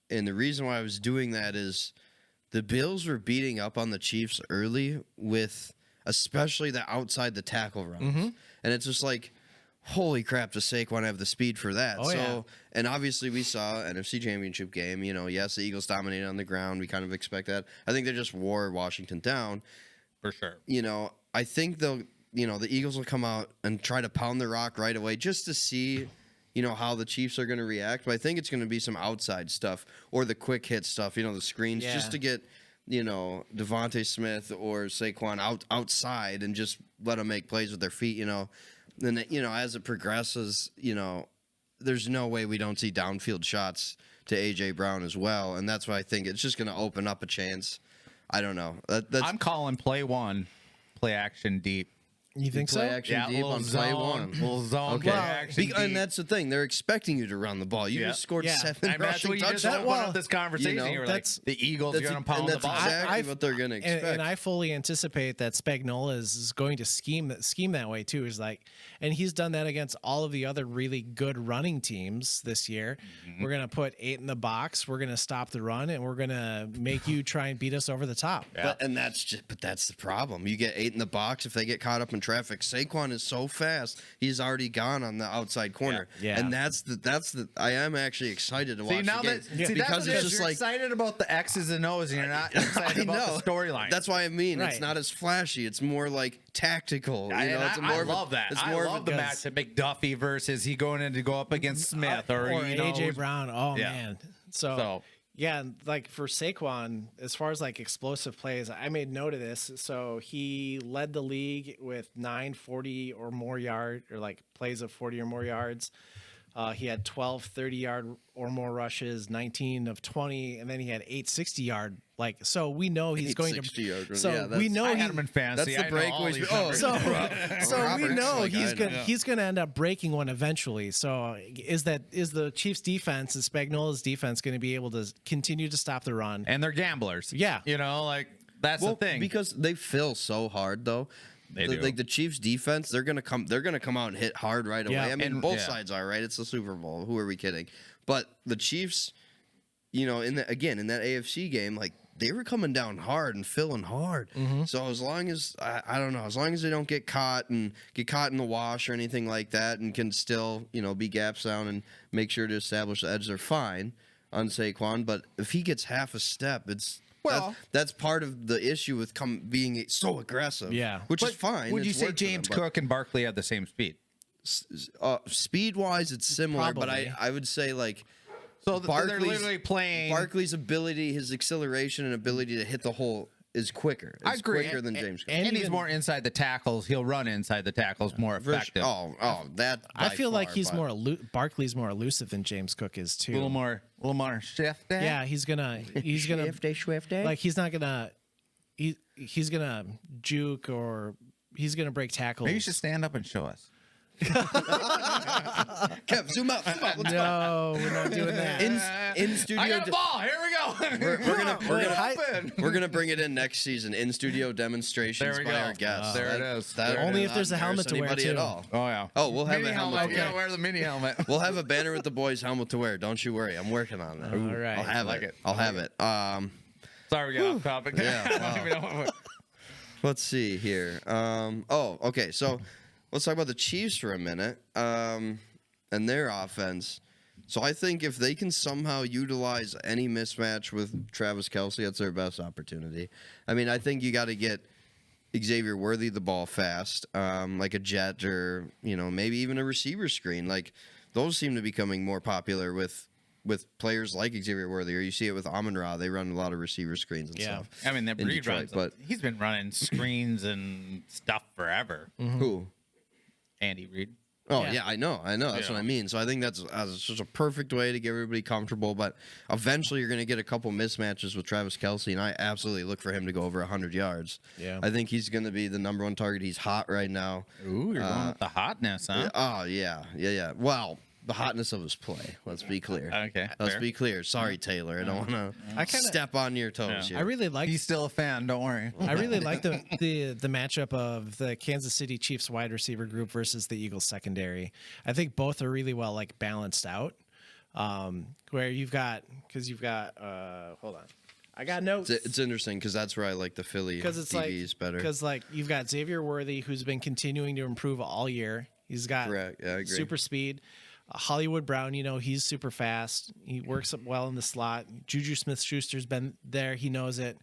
and the reason why I was doing that is the Bills were beating up on the Chiefs early with especially the outside the tackle runs, and it's just like, holy crap, does Saquon have the speed for that? And obviously we saw NFC Championship game. You know, yes, the Eagles dominated on the ground. We kind of expect that. I think they just wore Washington down. For sure. You know, I think the Eagles will come out and try to pound the rock right away just to see, you know, how the Chiefs are going to react. But I think it's going to be some outside stuff or the quick hit stuff, you know, the screens, just to get, you know, Devontae Smith or Saquon outside and just let them make plays with their feet, you know. Then, you know, as it progresses, you know, there's no way we don't see downfield shots to A.J. Brown as well. And that's why I think it's just going to open up a chance. I don't know. I'm calling play one, play action deep. You think play so? action deep on play one. Little zone play action deep. And that's the thing. They're expecting you to run the ball. You just scored 7 that's rushing what you just touchdowns. opened up this conversation. You know, you were like, the Eagles are going to pound the that's ball. exactly what they're going to expect. And I fully anticipate that Spagnuolo is going to scheme that way too. Is like, and he's done that against all of the other really good running teams this year. We're going to put 8 in the box. We're going to stop the run, and we're going to make you try and beat us over the top. Yeah. But that's the problem. You get 8 in the box. If they get caught up in traffic, Saquon is so fast. He's already gone on the outside corner. Yeah. And that's the. I am actually excited to watch See, now the game that, because it's just you're like excited about the X's and O's, and you're not excited about the storyline. That's why I mean Right. it's not as flashy. It's more like tactical. I love that. It's I more love the match of McDuffie versus he going in to go up against Smith or you know, AJ Brown. Oh Yeah. man. So yeah, like for Saquon, as far as like explosive plays, I made note of this. So he led the league with 9 40 or more yard or like plays of 40 or more yards. He had 12 30-yard or more rushes, 19 of 20, and then he had 8 60-yard. Like, so we know he's going to. 60-yard. So Yeah, we know I he, had him in fantasy. that's the I know all breakaways. these Oh, numbers. so we know like, he's gonna end up breaking one eventually. So is the Chiefs defense, is Spagnuolo's defense, going to be able to continue to stop the run? And they're gamblers. Yeah. You know, like that's the thing. because they fill so hard though. They do. Like the Chiefs defense, they're gonna come out and hit hard right away. Yeah. I mean, And- both yeah. sides are right. It's the Super Bowl. Who are we kidding? But the Chiefs, you know, in that AFC game, like they were coming down hard and filling hard. So as long as I don't know, as long as they don't get caught in the wash or anything like that, and can still, you know, be gaps down and make sure to establish the edge, they're fine on Saquon. But if he gets half a step, that's part of the issue with being so aggressive. Yeah. which is fine. Would you It's say worked for them, James but- Cook and Barkley have the same speed? speed wise, it's similar, but Probably. I would say like So they're Barkley's- literally playing. Barkley's ability, his acceleration and ability to hit the hole is quicker. It's I agree. quicker than James Cook. and he's even- more inside the tackles. He'll run inside the tackles more effective. That I by feel like far, he's but- more Barkley's more elusive than James Cook is too. A little more shifty. Yeah, he's gonna like he's not gonna he's gonna juke or he's gonna break tackles. Maybe you should stand up and show us. Kev, zoom out. Let's go. No, we're not doing that. In studio. I got a ball. Here we go. We're gonna bring it in next season. In studio demonstrations There we by go. our guests. There it is. That There it Only is. if there's a helmet to wear, anybody too. at all. Oh yeah. Oh, we'll have mini a helmet. You gotta wear the mini helmet. We'll have a banner with the boys' helmet to wear. Don't you worry. I'm working on that. All right. I'll have Like it. it. I'll have it. Sorry, we got off topic. Yeah, wow. Let's see here. Okay. So let's talk about the Chiefs for a minute and their offense. So I think if they can somehow utilize any mismatch with Travis Kelce, that's their best opportunity. I mean, I think you got to get Xavier Worthy the ball fast, like a jet or, you know, maybe even a receiver screen. Like those seem to be becoming more popular with players like Xavier Worthy, or you see it with Amon-Ra. They run a lot of receiver screens and stuff. I mean, that in Reed Detroit, runs, but he's been running screens and stuff forever. who? Andy Reid. Oh yeah, I know. That's Yeah. what I mean. So I think that's just a perfect way to get everybody comfortable. But eventually, you're going to get a couple mismatches with Travis Kelce, and I absolutely look for him to go over 100 yards. Yeah. I think he's going to be the number one target. He's hot right now. Ooh, you're going with the hotness, huh? Oh yeah. Well, the hotness of his play. Let's be clear. Okay, Let's fair. be clear. Sorry, Taylor. I don't want to step on your toes here. I really like. He's still a fan. Don't worry. I really like the matchup of the Kansas City Chiefs wide receiver group versus the Eagles secondary. I think both are really well balanced out. Where you've got hold on, I got notes. It's interesting because that's where I like the Philly Because it's DBs better. Because you've got Xavier Worthy, who's been continuing to improve all year. He's got Correct. Yeah, I agree. super speed. Hollywood Brown, he's super fast. He works up well in the slot. Juju Smith-Schuster's been there. He knows it.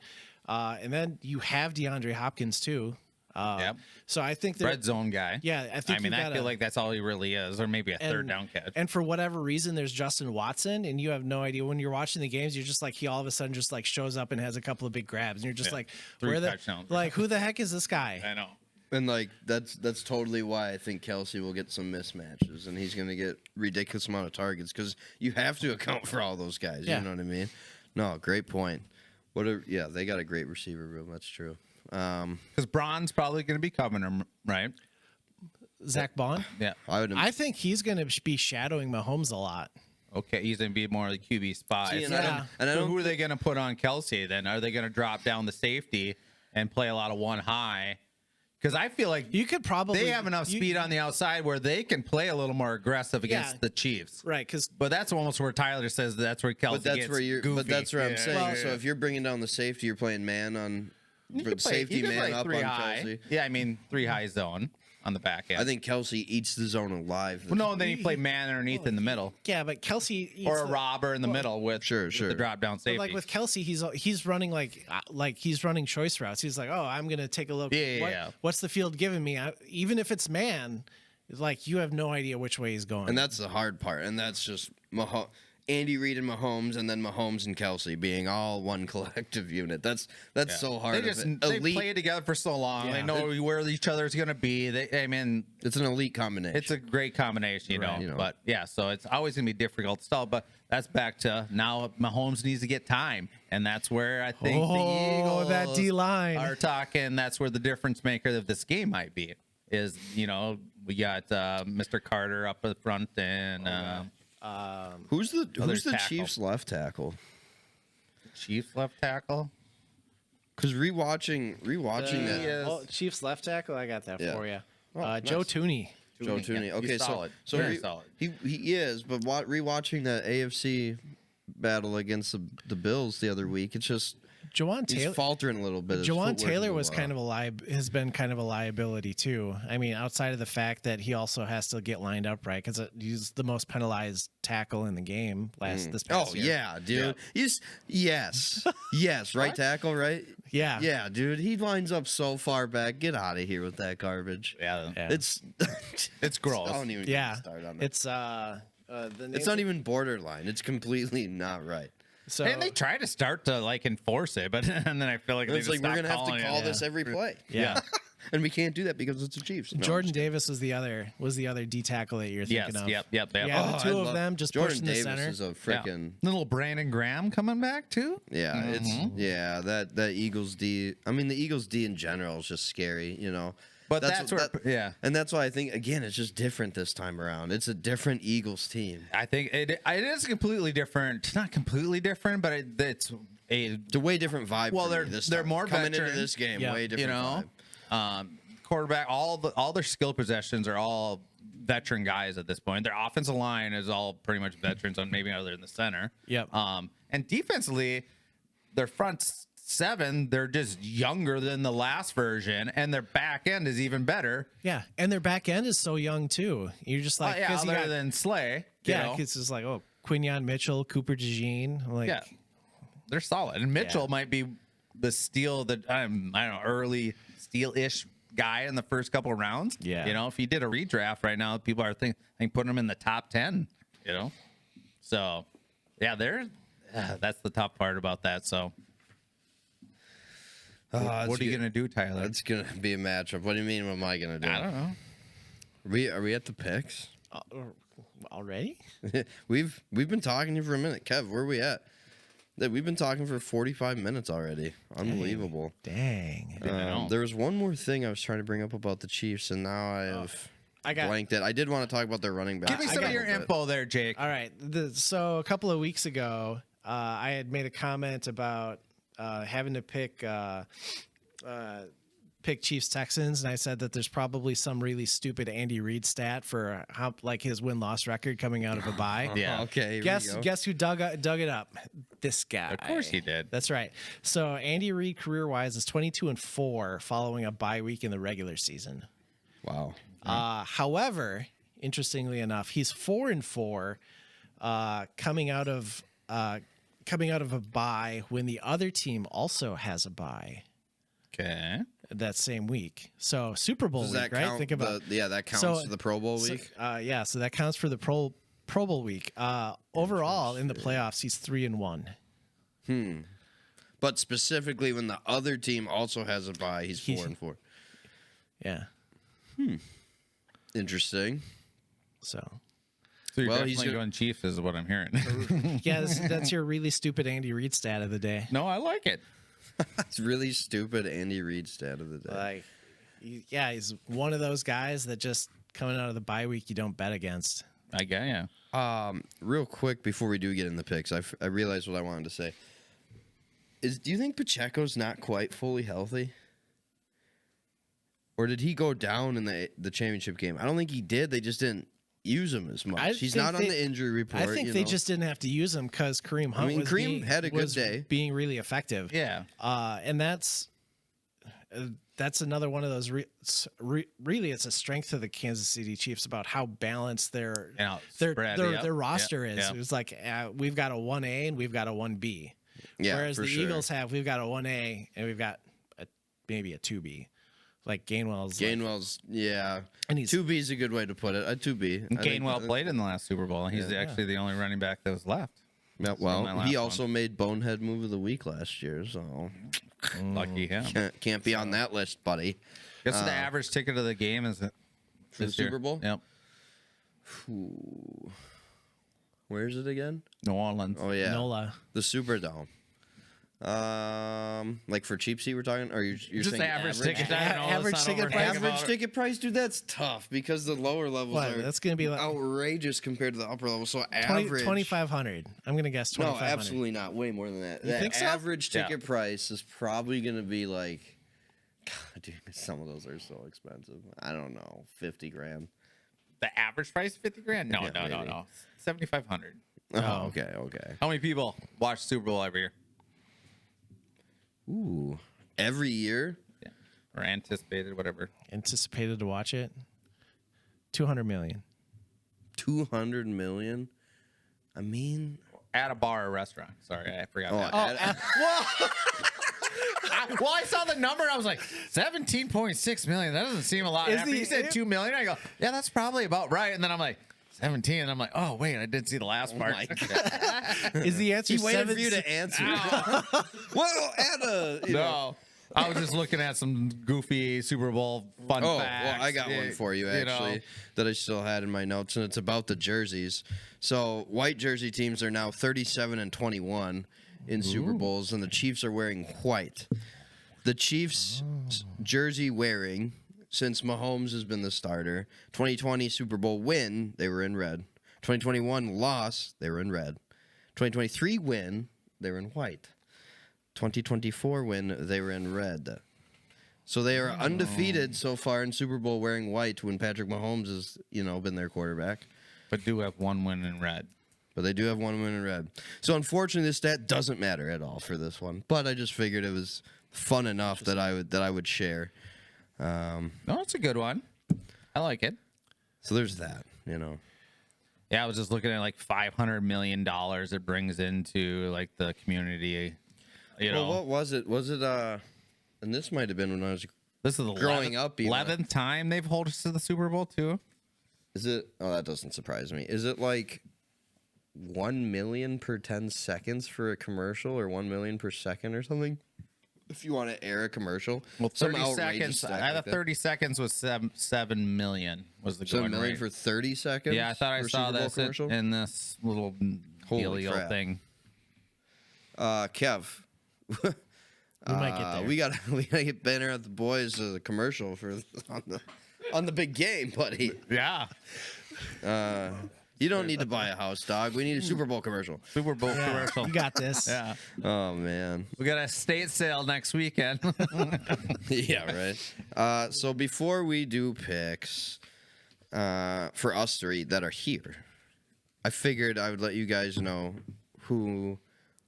And then you have DeAndre Hopkins too. Yep. So I think Red zone guy. Yeah, I think. I feel like that's all he really is, or maybe a third down catch. And for whatever reason, there's Justin Watson, and you have no idea when you're watching the games. You're just like he all of a sudden just shows up and has a couple of big grabs, and you're just like, 3 touchdowns. who the heck is this guy? I know. And that's totally why I think Kelce will get some mismatches, and he's going to get ridiculous amount of targets because you have to account for all those guys. Yeah. You know what I mean? No, great point. They got a great receiver room. That's true. Because Braun's probably going to be covering him, right? Zach Bond. Yeah. I think he's going to be shadowing Mahomes a lot. Okay, he's going to be more like QB spy. See, and Yeah. I don't who are they going to put on Kelce then? Are they going to drop down the safety and play a lot of one high? Because I feel like You could probably they have enough speed on the outside where they can play a little more aggressive against Yeah. the Chiefs. right? Because But that's almost where Tyler says that's where Kelce But that's gets where you're. goofy. But that's what I'm saying. Well- So if you're bringing down the safety, you're playing man on You could play- safety you could man play up on 3 high. Kelce. Yeah, I mean 3 high zone on the back end. I think Kelce eats the zone alive. Well, no, and then you play man underneath in the middle, but Kelsey or a robber in the middle with Sure. the drop down safety. Like with Kelsey, he's running like he's running choice routes. He's like, oh, I'm gonna take a look. Yeah. What's the field giving me? Even if it's man, it's like you have no idea which way he's going. And that's the hard part. And that's just Andy Reid and Mahomes, and then Mahomes and Kelsey being all one collective unit. That's so hard. They play together for so long. Yeah. They know where each other's going to be. It's an elite combination. It's a great combination, you know. But yeah, so it's always going to be difficult to stall. But that's back to now Mahomes needs to get time. And that's where I think the Eagles that D-line. are talking. That's where the difference maker of this game might be. Is, we got Mr. Carter up at front and Who's the tackle. Chiefs left tackle? Chiefs left tackle. Because rewatching that. Yes. Chiefs left tackle. I got that Yeah. for you. nice. Joe Tooney. Joe Tooney. Yeah, Okay, he's solid. so Very solid. He is, but rewatching that AFC battle against the Bills the other week, it's just Jawan he's Taylor. faltering a little bit. His Jawan footwork's Taylor a was little kind of has been kind of a liability too. I mean, outside of the fact that he also has to get lined up right because he's the most penalized tackle in the game this past year. yeah, dude. Yes, right tackle, right? Yeah. Dude. He lines up so far back. Get out of here with that garbage. Yeah. It's gross. I don't even Yeah. get started on that. It's the It's not even borderline. It's completely not right. so And they try to start to enforce it, but and then I feel like And it's they like just we're gonna stop have to calling call it. this every play. yeah. And we can't do that because it's the Chiefs. No, Jordan Davis was the other D tackle that you're Yes. thinking of. Yep. Yeah, the I two of love- them just Jordan pushing the Davis center. is a Yeah. freaking Little Brandon Graham coming back too. that Eagles D. I mean, the Eagles D in general is just scary, But that's where, yeah. and that's why I think again it's just different this time around. It's a different Eagles team. I think it is completely different. Not completely different, but it's It's a way different vibe. Well, for me this they're time. more coming into veteran. this game. Yeah. Way different. Vibe. Quarterback. All their skill possessions are all veteran guys at this point. Their offensive line is all pretty much veterans, on maybe other than the center. Yep. And defensively, their front seven, they're just younger than the last version, and their back end is even better. Yeah, and their back end is so young too. You're just like, Yeah, 'cause you other got- than Slay. you yeah, know? it's just like Quinyon Mitchell, Cooper DeJean, like Yeah, they're solid. And Mitchell Yeah. might be the steal that I don't know, early steal-ish guy in the first couple of rounds. Yeah. If he did a redraft right now, people are thinking putting him in the top 10. So yeah, that's the tough part about that. So what are you gonna do, Tyler? It's gonna be a matchup. What do you mean? What am I gonna do? I don't know. Are we at the picks? Already? We've been talking to you for a minute. Kev, where are we at? We've been talking for 45 minutes already. Unbelievable. Dang. There was one more thing I was trying to bring up about the Chiefs, and now I have blanked it. I did want to talk about their running back. Give me some of your info there, Jake. All right. So a couple of weeks ago, I had made a comment about having to pick Chiefs Texans, and I said that there's probably some really stupid Andy Reid stat for how like his win-loss record coming out of a bye. Yeah. Okay. Guess who dug it up? This guy. Of course he did. That's right. So Andy Reid career-wise is 22-4 following a bye week in the regular season. Wow. However, interestingly enough, he's 4-4 coming out of a bye when the other team also has a bye Okay. that same week. So Super Bowl Does week, that right? count? Think about That counts for the Pro Bowl week. yeah, so that counts for the Pro Bowl week. Overall in the playoffs, he's 3-1. But specifically, when the other team also has a bye, he's 4-4. Yeah. Interesting. So So you're Well, he's definitely gonna- going Chiefs is what I'm hearing. yeah, that's your really stupid Andy Reid stat of the day. No, I like it. It's really stupid Andy Reid stat of the day. Like, he's one of those guys that just coming out of the bye week you don't bet against. I get yeah. Real quick before we do get in the picks, I realized what I wanted to say. Do you think Pacheco's not quite fully healthy? Or did he go down in the championship game? I don't think he did. They just didn't use him as much. He's not on the injury report. I think they just didn't have to use him because Kareem Hunt had a good day, being really effective. Yeah. And that's another one of those. Really, it's a strength of the Kansas City Chiefs about how balanced their roster is. Yep. It's like we've got a 1A and we've got a 1B. Yeah, whereas for the sure. Eagles we've got a 1A and we've got maybe a 2B. Like Gainwell's, yeah. And he's 2B is a good way to put it. A 2B. Gainwell played in the last Super Bowl, and he's actually the only running back that was left. Yeah, my well, last he also made Bonehead Move of the Week last year, so Lucky him. can't be on that list, buddy. Guess the average ticket of the game is For the Super Bowl? Yep. Ooh. Where is it again? New Orleans. Oh yeah, Nola. the Superdome. Like for cheap seat, we're talking, or you're Just saying average ticket. I don't know, Average let's not ticket overthink price? about Average it. ticket price, dude. That's tough because the lower levels What? are That's gonna be like outrageous compared to the upper levels. So 20, average 2,500. I'm gonna guess No, 2,500. absolutely not. Way more than that. You That think so? average Yeah. ticket price is probably going to be like, God, dude, some of those are so expensive. I don't know, 50 grand. The average price is 50 grand? No, Yeah, no, maybe. no. 7,500. Oh, okay. How many people watch Super Bowl every year? Ooh, every year. Yeah. Or anticipated, whatever. Anticipated to watch it. 200 million. 200 million. I mean, At a bar or restaurant. Sorry, I forgot oh, that. Well, I saw the number. I was like, 17.6 million. That doesn't seem a lot. Is After you said 2 million, I go, yeah, that's probably about right. And then I'm like, 17. And I'm like, oh, wait, I didn't see the last part. my God. Is the answer He waited seven? for you to answer. Well, Anna. No. I was just looking at some goofy Super Bowl fun Oh, facts. well, I got one for you, actually, that I still had in my notes, and it's about the jerseys. So, white jersey teams are now 37-21 in Super Bowls, and the Chiefs are wearing white. The Chiefs' jersey wearing, since Mahomes has been the starter, 2020 Super Bowl win, they were in red. 2021 loss, they were in red. 2023 win, they were in white. 2024 win, they were in red. So they are undefeated so far in Super Bowl wearing white when Patrick Mahomes has, been their quarterback. But do have one win in red. But they do have one win in red. So unfortunately, this stat doesn't matter at all for this one. But I just figured it was fun enough that I would share. No, it's a good one. I like it. So there's that, Yeah, I was just looking at like $500 million it brings into like the community. Well, what was it? Was it and this might have been when I was This is the growing up, even. 11th time they've hosted the Super Bowl too. Is it? Oh, that doesn't surprise me. Is it like 1 million per 10 seconds for a commercial, or 1 million per second, or something? If you want to air a commercial, Well, some 30 outrageous seconds. stat I like thought that. 30 seconds was 7 million was the $7 going million rate. for 30 seconds. Yeah, I thought I for saw Super Bowl this commercial. in this little Holy dealio crap. thing. Kev, We might get there. we gotta get Banter at the boys as a commercial for on the big game, buddy. Yeah, You don't need to buy a house, dog. We need a Super Bowl commercial. Super Bowl commercial. You got this. Yeah, Oh man. we got a estate sale next weekend. Yeah, right. So before we do picks for us three that are here, I figured I would let you guys know who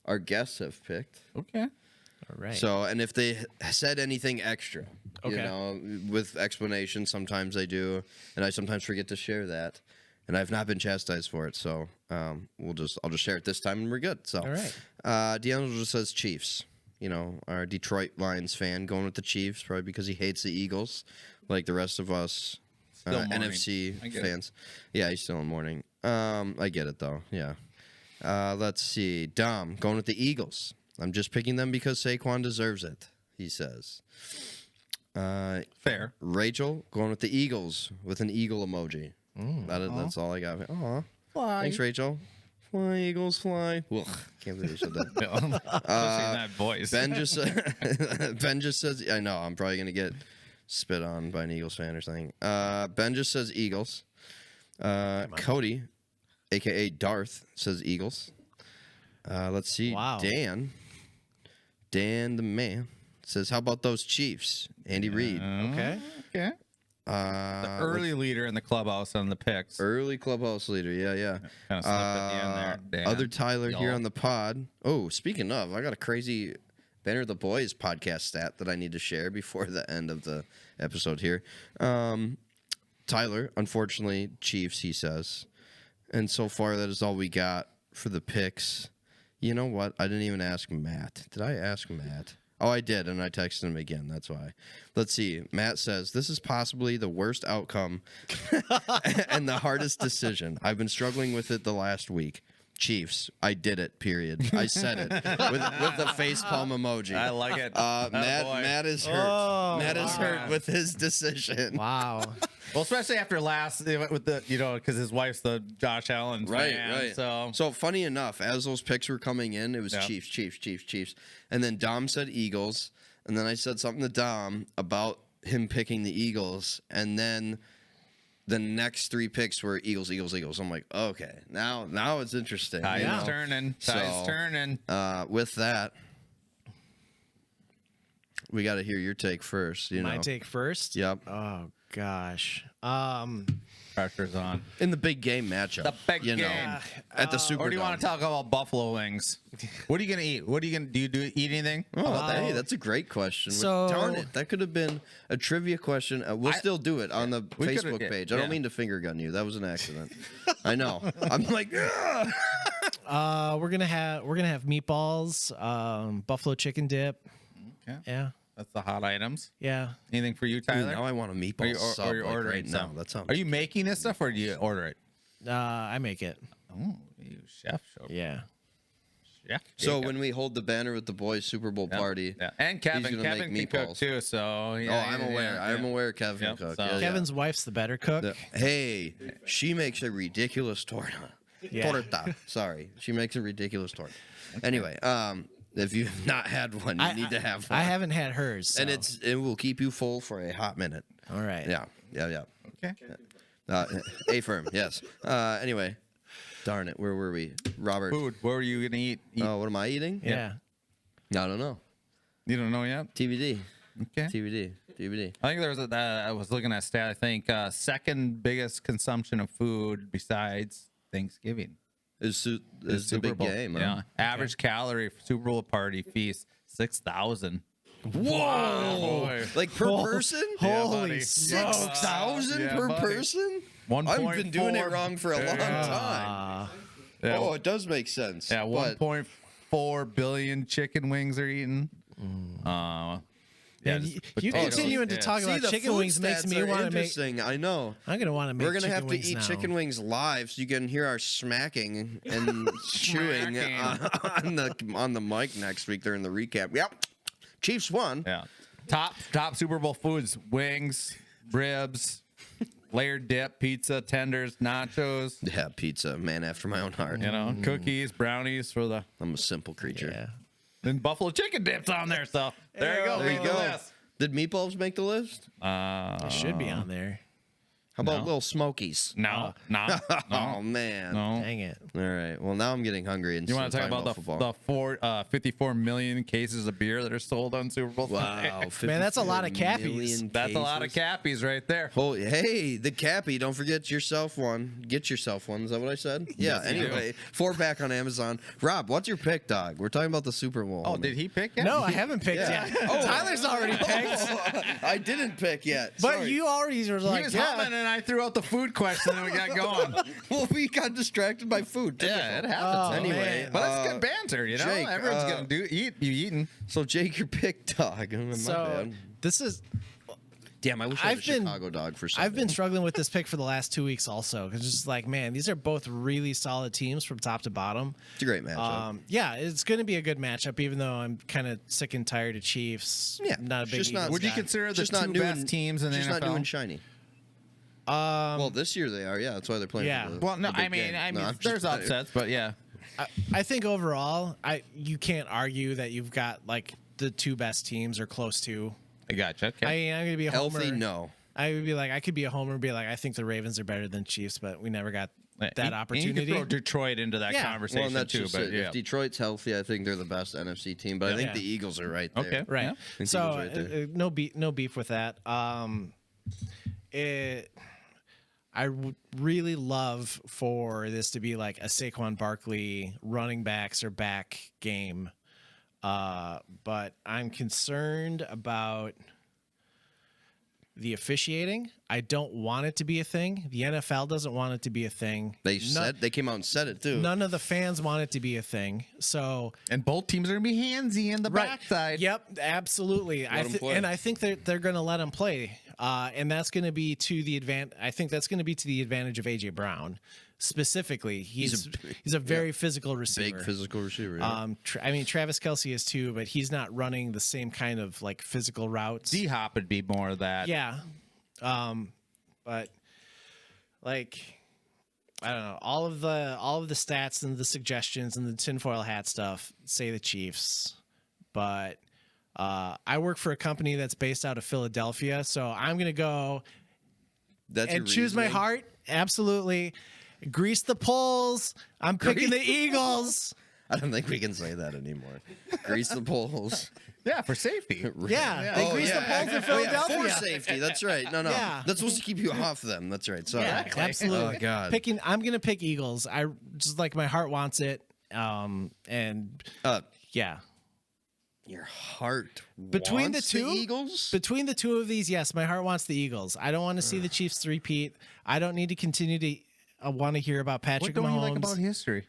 our guests have picked. Okay. All right. So, and if they said anything extra, you Okay. know, with explanation, sometimes I do, and I sometimes forget to share that, and I've not been chastised for it. So, I'll just share it this time, and we're good. So, All right. D'Angelo just says Chiefs. You know, our Detroit Lions fan going with the Chiefs, probably because he hates the Eagles, like the rest of us Still mourning. NFC I get it. fans. Yeah, he's still in mourning. I get it though. Yeah. Let's see. Dom going with the Eagles. I'm just picking them because Saquon deserves it, he says. Fair. Rachel going with the Eagles with an eagle emoji. That's all I got. Aw. Thanks, Rachel. Fly, Eagles, fly. Ugh, can't believe you said that. Especially in that voice. Ben just says, I know, I'm probably going to get spit on by an Eagles fan or something. Ben just says Eagles. Cody, a.k.a. Darth, says Eagles. Let's see. Wow. Dan the man says, how about those Chiefs? Andy Reid. Okay. Okay. The early leader in the clubhouse on the picks. Early clubhouse leader. Yeah. Kind of slipped at the end there. Dan. Other Tyler here Y'all. on the pod. Oh, speaking of, I got a crazy Banter the Boys podcast stat that I need to share before the end of the episode here. Tyler, unfortunately, Chiefs, he says. And so far, that is all we got for the picks. You know what? I didn't even ask Matt. Did I ask Matt? Oh, I did, and I texted him again. That's why. Let's see. Matt says, this is possibly the worst outcome and the hardest decision. I've been struggling with it the last week. Chiefs. I did it, period. I said it with the facepalm emoji. I like it. Matt is hurt. Oh, Matt is wow. hurt with his decision. Wow. Well, especially after last with the because his wife's the Josh Allen fan. Right. So funny enough, as those picks were coming in, it was Yeah. Chiefs. And then Dom said Eagles. And then I said something to Dom about him picking the Eagles. And then the next three picks were Eagles. I'm like, okay, now it's interesting. tide's you know? turning. Tide's turning. With that, we got to hear your take first. You My know, take first. Yep. Oh gosh. Pressure's on. in the big game matchup. The big you know, game. at the Super. Or do you want to talk about buffalo wings? What are you gonna eat? What are you gonna do? You eat anything? How about that? Hey, that's a great question. So- Darn it, that could have been a trivia question. We'll still do it on the We could've- Facebook yeah, page. I don't yeah. mean to finger gun you. That was an accident. I know. I'm like, "Ugh." We're gonna have meatballs, buffalo chicken dip. Okay. Yeah. That's the hot items. Yeah. Anything for you, Dude, Tyler? now I want a meatball Or you, sub or you're like ordering right now. some? That sounds. Are you making this stuff or do you order it? I make it. Oh, you chef show. Yeah. Chef. So Jacob. when we hold the Banner with the Boys Super Bowl Yeah, party, yeah. And Kevin gonna can make cook meatballs. too. So oh, yeah, I'm aware. yeah, I'm yeah. aware Kevin Yep, cook. so- Yeah, yeah. Kevin's wife's the better cook. Hey, she makes a ridiculous torta. Yeah. Torta. Sorry, she makes a ridiculous torta. Anyway, if you've not had one, you need to have one. I haven't had hers. and so- it will keep you full for a hot minute. all right. Yeah. Okay. A firm, yes. Anyway, darn it, where were we? Robert. Food. What were you gonna eat? Oh, what am I eating? Yeah. I don't know. You don't know yet. TBD. Okay. TBD. I think there was I was looking at a stat. I think second biggest consumption of food besides Thanksgiving Is the Super big Bowl. game? Huh? Yeah. Average calorie for Super Bowl party feast 6,000. Whoa! Like per person? Holy buddy. smokes. 6,000 Yeah, per buddy. person? I've been doing it 1.4. wrong for a long time. Yeah. Oh, it does make sense. Yeah, but 1.4 billion chicken wings are eaten. And you continuing to talk see, about the chicken food wings makes stats me are want to make. interesting. I know. I'm gonna want to make. We're gonna chicken have to wings eat now. chicken wings live so you can hear our smacking and chewing on the mic next week during the recap. Yep. Chiefs won. Yeah. Top Super Bowl foods: wings, ribs, layered dip, pizza, tenders, nachos. Yeah, pizza, man after my own heart. You know, cookies, brownies for the. I'm a simple creature. Yeah. Then buffalo chicken dips on there. So there you go. There you Make the go. list. Did meatballs make the list? It should be on there. How about little Smokies? No. Oh man. No. Dang it. All right. Well, now I'm getting hungry. And You want to talk about football. 54 million cases of beer that are sold on Super Bowl Sunday? Wow, Man, that's a lot of 54 Cappies. million That's a lot of cases. Cappies right there. Holy, hey, the Cappy. Don't forget yourself one. Get yourself one. Is that what I said? Yeah. you do. Anyway, 4-pack on Amazon. Rob, what's your pick, dog? We're talking about the Super Bowl. Oh, did he pick it? No, I haven't picked yet. Tyler's already picked. I didn't pick yet. But Sorry. you already were He like, was yeah. humming, and I threw out the food question, and we got going. Well, we got distracted by food. Yeah, it Typical. happens. Oh, Anyway, man. But it's good banter, you know. Jake, Everyone's gonna eat. You eating? So, Jake, your pick, dog. My So bad. this is. Damn, I wish I had I've a been- Chicago dog for something. I've been struggling with this pick for the last 2 weeks also because it's just like, man, these are both really solid teams from top to bottom. It's a great matchup. Yeah, it's going to be a good matchup, even though I'm kind of sick and tired of Chiefs. Yeah, not a big just not- Eagles Would you guy. consider the Just two not doing- best teams in the just NFL? not doing shiny. Well, this year they are. Yeah, that's why they're playing. Yeah. For the, Well, no, the big I mean, game. No, I'm just there's kidding. upsets, but yeah. I think overall, you can't argue that you've got like the two best teams or close to. I gotcha. Okay. I mean, I'm going to be a homer. Healthy, no. I would be like, I could be a homer and be like, I think the Ravens are better than Chiefs, but we never got that And you opportunity. can throw Detroit into that Yeah. conversation Well, and that's too, just but it. yeah. If Detroit's healthy, I think they're the best NFC team. But I think Yeah. the Eagles are right there. Okay. Right. Yeah. think So Eagles right there. no beef with that. I would really love for this to be like a Saquon Barkley running backs or back game. But I'm concerned about the officiating. I don't want it to be a thing. The NFL doesn't want it to be a thing. They came out and said it too. None of the fans want it to be a thing. So And both teams are gonna be handsy in the backside. Yep, absolutely. Let 'em play. And I think they're going to let him play, and that's going to be to the I think that's going to be to the advantage of AJ Brown specifically. He's a very physical receiver, Big physical receiver. Yeah. I mean, Travis Kelce is too, but he's not running the same kind of like physical routes. D Hop would be more of that. Yeah, but like. I don't know. All of the stats and the suggestions and the tinfoil hat stuff say the Chiefs, but I work for a company that's based out of Philadelphia, so I'm gonna go That's and your choose my reasoning? heart. Absolutely, grease the polls. I'm picking the Eagles. I don't think we can say that anymore. Grease the polls. Yeah, for safety. Yeah, they grease the polls in Philadelphia. For safety. That's right. No. Yeah. That's supposed to keep you off them. That's right. Sorry. Yeah, absolutely. Oh, God. I'm gonna pick Eagles. I just like my heart wants it. And yeah. Your heart Between wants the two Eagles. Between the two of these, yes, my heart wants the Eagles. I don't want to see the Chiefs three-peat. I don't need to continue to want to hear about Patrick What don't Mahomes. you like about history?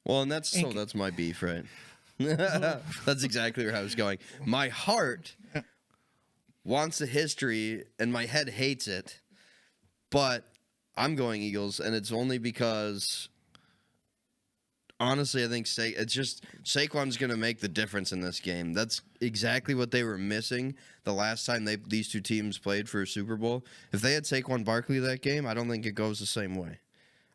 Well, and that's my beef, right? That's exactly where I was going. My heart wants the history, and my head hates it. But I'm going Eagles, and it's only because, honestly, I think it's just Saquon's going to make the difference in this game. That's exactly what they were missing the last time these two teams played for a Super Bowl. If they had Saquon Barkley that game, I don't think it goes the same way.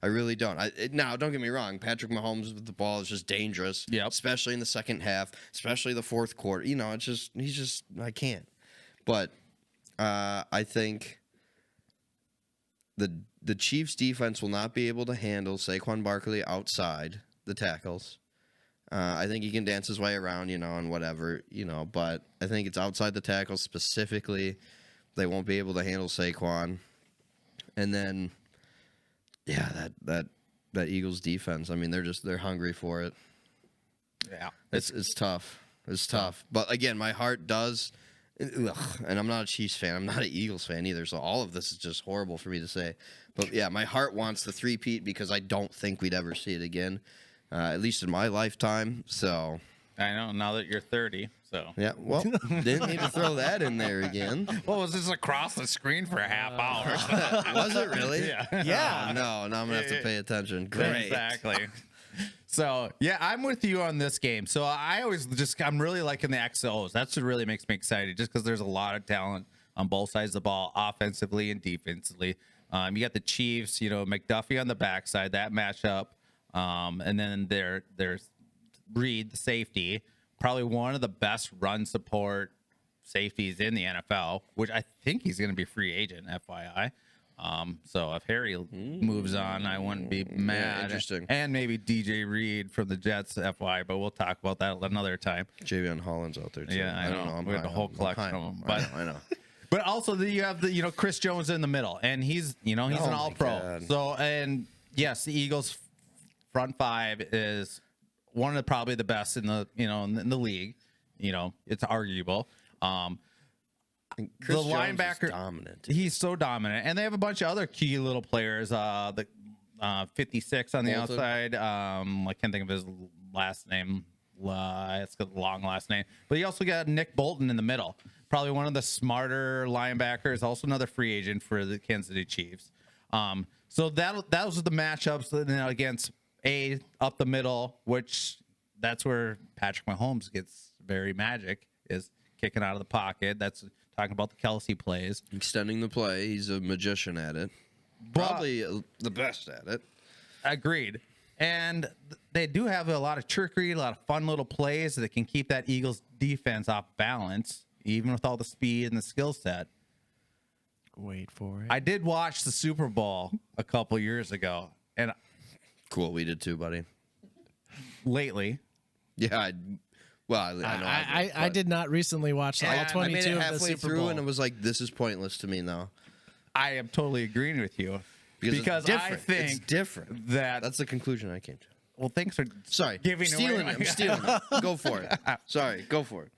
I really don't. Now, don't get me wrong. Patrick Mahomes with the ball is just dangerous. Yep. Especially in the second half, especially the fourth quarter. You know, I can't. But I think the Chiefs' defense will not be able to handle Saquon Barkley outside the tackles. I think he can dance his way around, and whatever, But I think it's outside the tackles specifically. They won't be able to handle Saquon. And then, yeah, that Eagles defense. I mean, they're hungry for it. Yeah. It's tough. It's tough. But again, my heart does. And I'm not a Chiefs fan. I'm not an Eagles fan either. So all of this is just horrible for me to say. But yeah, my heart wants the three-peat because I don't think we'd ever see it again, at least in my lifetime. So I know now that you're 30. So yeah, well, didn't need to throw that in there again. what was this across the screen for a half hour? Was it really? Yeah. Yeah. No, now I'm gonna have to pay attention. Great. Exactly. So yeah, I'm with you on this game. So I'm really liking the XOs. That's what really makes me excited, just because there's a lot of talent on both sides of the ball, offensively and defensively. You got the Chiefs, McDuffie on the backside, that matchup, and then there's Reed, the safety, probably one of the best run support safeties in the NFL, which I think he's going to be free agent, FYI. So if Harry moves on, I wouldn't be mad. Interesting. And maybe DJ Reed from the Jets, FYI, but we'll talk about that another time. Javion Holland's out there too. Yeah, I don't know. We have a whole collection of them. But I know. But also you have the Chris Jones in the middle, and he's an all pro. God. So, and yes, the Eagles front five is one of probably the best in the in the league. It's arguable. Chris The Jones linebacker is dominant. He's so dominant, and they have a bunch of other key little players. The 56 on the Bolton. outside. I can't think of his last name. It's got a long last name, but you also got Nick Bolton in the middle. Probably one of the smarter linebackers. Also another free agent for the Kansas City Chiefs. So those are the matchups against up the middle, which that's where Patrick Mahomes gets very magic, is kicking out of the pocket. That's talking about the Kelsey plays. Extending the play. He's a magician at it. Probably the best at it. Agreed. And they do have a lot of trickery, a lot of fun little plays that can keep that Eagles defense off balance, even with all the speed and the skill set. Wait for it. I did watch the Super Bowl a couple years ago, and Cool. We did too, buddy. lately, Yeah. I know. I did not recently watch all And I made 22 I made it of the halfway Super through, Bowl. and it was like, this is pointless to me now. I am totally agreeing with you. Because it's I different. think It's different. that That's the conclusion I came to. well, thanks for Sorry. giving stealing away. it. I'm stealing it. Go for it. Sorry. Go for it.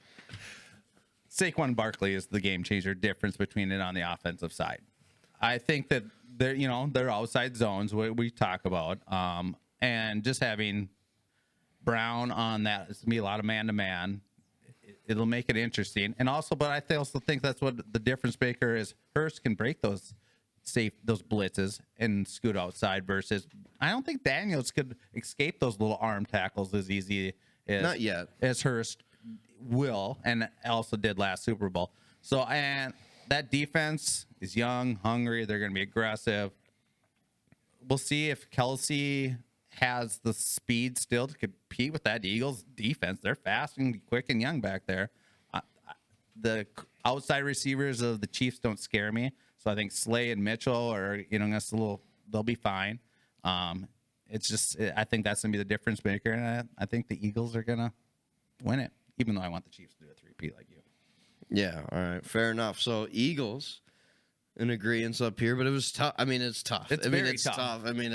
Saquon Barkley is the game changer difference between it on the offensive side. I think that they're outside zones, what we talk about, and just having Brown on that, it's gonna be a lot of man to man. It'll make it interesting, and also, but I also think that's what the difference maker is. Hurst can break those blitzes and scoot outside. Versus, I don't think Daniels could escape those little arm tackles as easy as Not yet. as Hurst will, and also did last Super Bowl. So, and that defense is young, hungry. They're going to be aggressive. We'll see if Kelsey has the speed still to compete with that Eagles defense. They're fast and quick and young back there. The outside receivers of the Chiefs don't scare me. So I think Slay and Mitchell are, they'll be fine. It's just, I think that's going to be the difference maker. And I think the Eagles are going to win it, even though I want the Chiefs to do a three-peat like you. Yeah. All right. Fair enough. So Eagles in agreement up here, but it was tough. I mean, it's tough. It's very tough. I mean,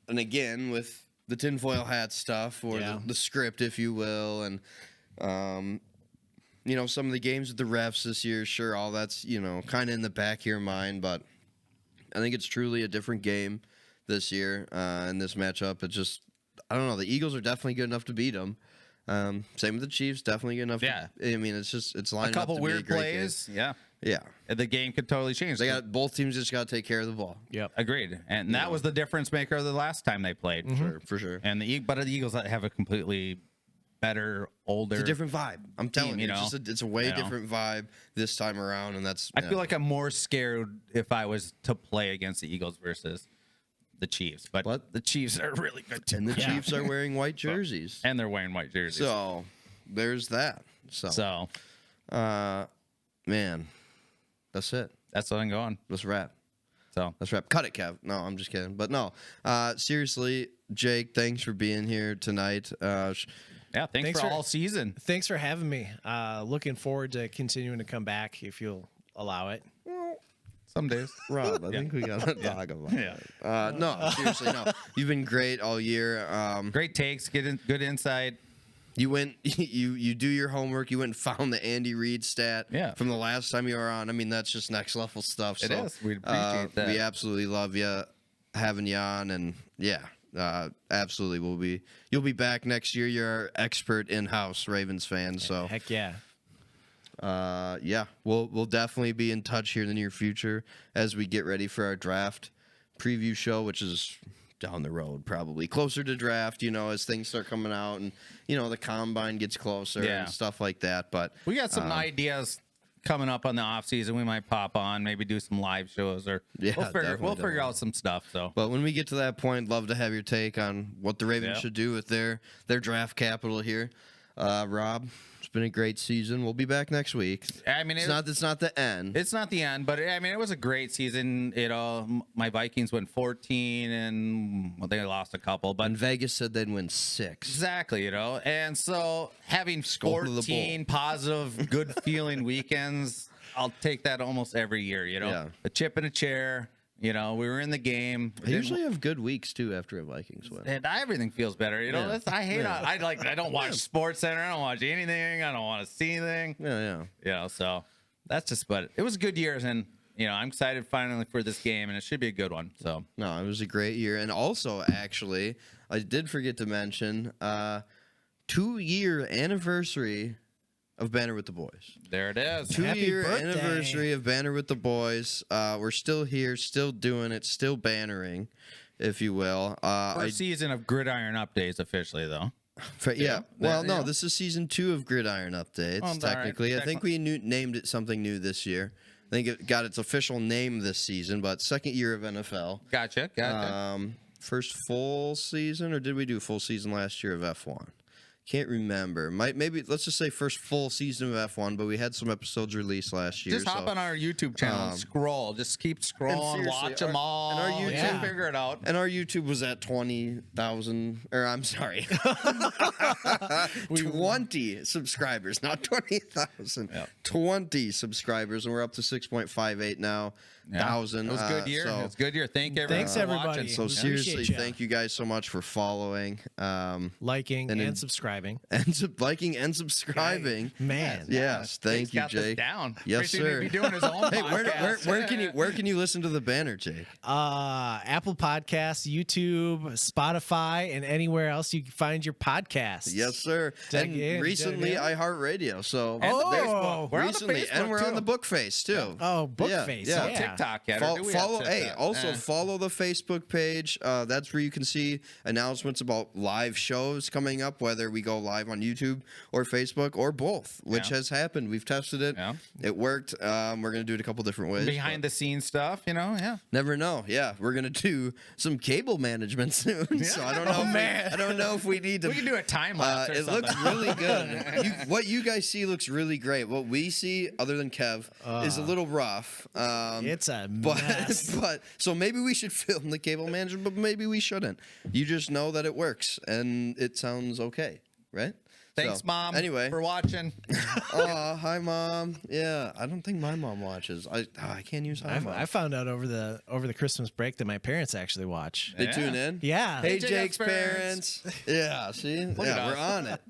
and again, with the tinfoil hat stuff or the script, if you will, and, some of the games with the refs this year, sure, all that's, kind of in the back of your mind, but I think it's truly a different game this year in this matchup. It's just, I don't know. The Eagles are definitely good enough to beat them. Same with the Chiefs, definitely good enough. Yeah. I mean, it's lined A couple up to be weird a great plays. game. Yeah. Yeah. The game could totally change. Both teams just got to take care of the ball. Yep. Agreed. And that was the difference maker the last time they played. Sure, for sure. And but the Eagles have a completely better, older. It's a different vibe. I'm telling you, it's a way You know. different vibe this time around, and that's. I feel like I'm more scared if I was to play against the Eagles versus the Chiefs. But What? the Chiefs are really good too. And the Chiefs are wearing white jerseys, And they're wearing white jerseys. so there's that. So, man, that's it. That's what I'm going. Let's wrap. So Let's wrap. Cut it, Kev. No, I'm just kidding. But no, seriously, Jake, thanks for being here tonight. yeah, thanks for all season. Thanks for having me. Looking forward to continuing to come back if you'll allow it. Some days. Rob, I think we got to talk about Yeah. it. No, seriously, no. You've been great all year. Great takes, good insight. You went, you do your homework. You went and found the Andy Reid stat from the last time you were on. I mean, that's just next level stuff. It So, is. We appreciate that. We absolutely love you having you on, and absolutely, you'll be back next year. You're our expert in-house Ravens fan. So Heck yeah. we'll definitely be in touch here in the near future as we get ready for our draft preview show, which is down the road, probably closer to draft, as things start coming out and, the combine gets closer and stuff like that. But we got some ideas coming up on the off season. We might pop on, maybe do some live shows, or we'll figure out some stuff. So, but when we get to that point, love to have your take on what the Ravens should do with their draft capital here. Rob, it's been a great season. We'll be back next week. I mean, it's not the end. It's not the end, but I mean, it was a great season. My Vikings went 14, and they lost a couple, but and Vegas said they'd win 6. Exactly, and so having 14 positive, good feeling weekends, I'll take that almost every year. A chip in a chair. We were in the game. I usually have good weeks too after a Vikings win, and everything feels better. I hate. I don't watch Sports Center. I don't watch anything. I don't want to see anything. So that's just. But it was a good year, and I'm excited finally for this game, and it should be a good one. So no, it was a great year, and also actually, I did forget to mention 2-year anniversary of Banter with the Boys. There it is. 2-year anniversary of Banter with the Boys. We're still here, still doing it, still bannering, if you will. First season of Gridiron updates officially, though. Well, no, this is season 2 of Gridiron updates. Technically, I think we named it something new this year. I think it got its official name this season, but second year of NFL. Gotcha. First full season, or did we do a full season last year of F1? Can't remember. Maybe let's just say first full season of F1, but we had some episodes released last year. Just hop on our YouTube channel and scroll. Just keep scrolling, watch them all. And our YouTube, figure it out. And our YouTube was at 20,000, or I'm sorry, 20 subscribers, not 20,000. 20 subscribers, and we're up to 6.58 now. Thousand. It was a good year. It was a good year. Thanks everybody. Watching. So seriously, thank you guys so much for following, liking, and subscribing, liking and subscribing. Man, yes, thank you, got Jake. This down. Yes, sir. Be doing his own hey, podcast. where can you listen to the banner, Jake? Apple Podcasts, YouTube, Spotify, and anywhere else you can find your podcasts. Yes, sir. And recently, iHeartRadio. So we're recently, and we're on the Bookface too. Oh, Bookface. Yeah. TikTok yet. Follow the Facebook page. That's where you can see announcements about live shows coming up, whether we go live on YouTube or Facebook or both, which has happened. We've tested it. It worked. We're going to do it a couple different ways. Behind the scenes stuff, Never know. Yeah, we're going to do some cable management soon. So I don't know. I don't know if we need to. We can do a time lapse. It looks really good. What you guys see looks really great. What we see, other than Kev, is a little rough. It's a mess. But so maybe we should film the cable management, but maybe we shouldn't. You just know that it works and it sounds okay, right? Thanks, Mom. Anyway, for watching. Hi, Mom. Yeah, I don't think my mom watches. I can't use. I found out over the Christmas break that my parents actually watch. They tune in. Yeah. Hey, Jake's parents. Yeah. See. We're on it.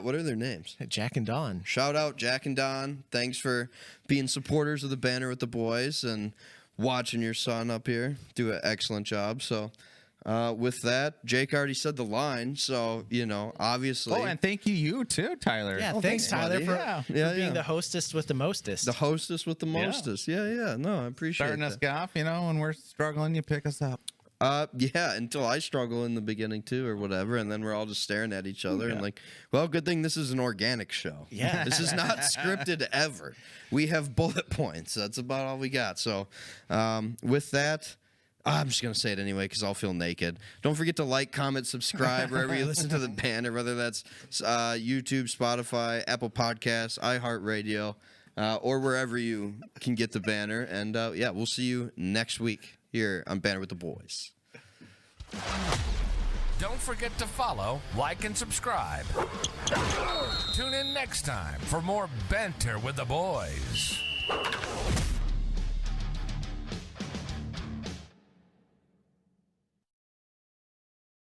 What are their names? Jack and Dawn. Shout out Jack and Dawn. Thanks for being supporters of the Banter with the Boys and watching your son up here do an excellent job. So with that, Jake already said the line. So, obviously. Oh, and thank you too, Tyler. Yeah, thanks, Tyler, for being the hostess with the mostest. The hostess with the mostest. Yeah. No, I appreciate starting us off, when we're struggling, you pick us up. Until I struggle in the beginning too, or whatever, and then we're all just staring at each other and like, well, good thing this is an organic show. Yeah, this is not scripted ever. We have bullet points. That's about all we got. So, with that, I'm just gonna say it anyway because I'll feel naked. Don't forget to like, comment, subscribe wherever you listen to the banner, whether that's YouTube, Spotify, Apple Podcasts, iHeartRadio, or wherever you can get the banner. And we'll see you next week here on Banter with the Boys. Don't forget to follow, like, and subscribe. Tune in next time for more Banter with the Boys.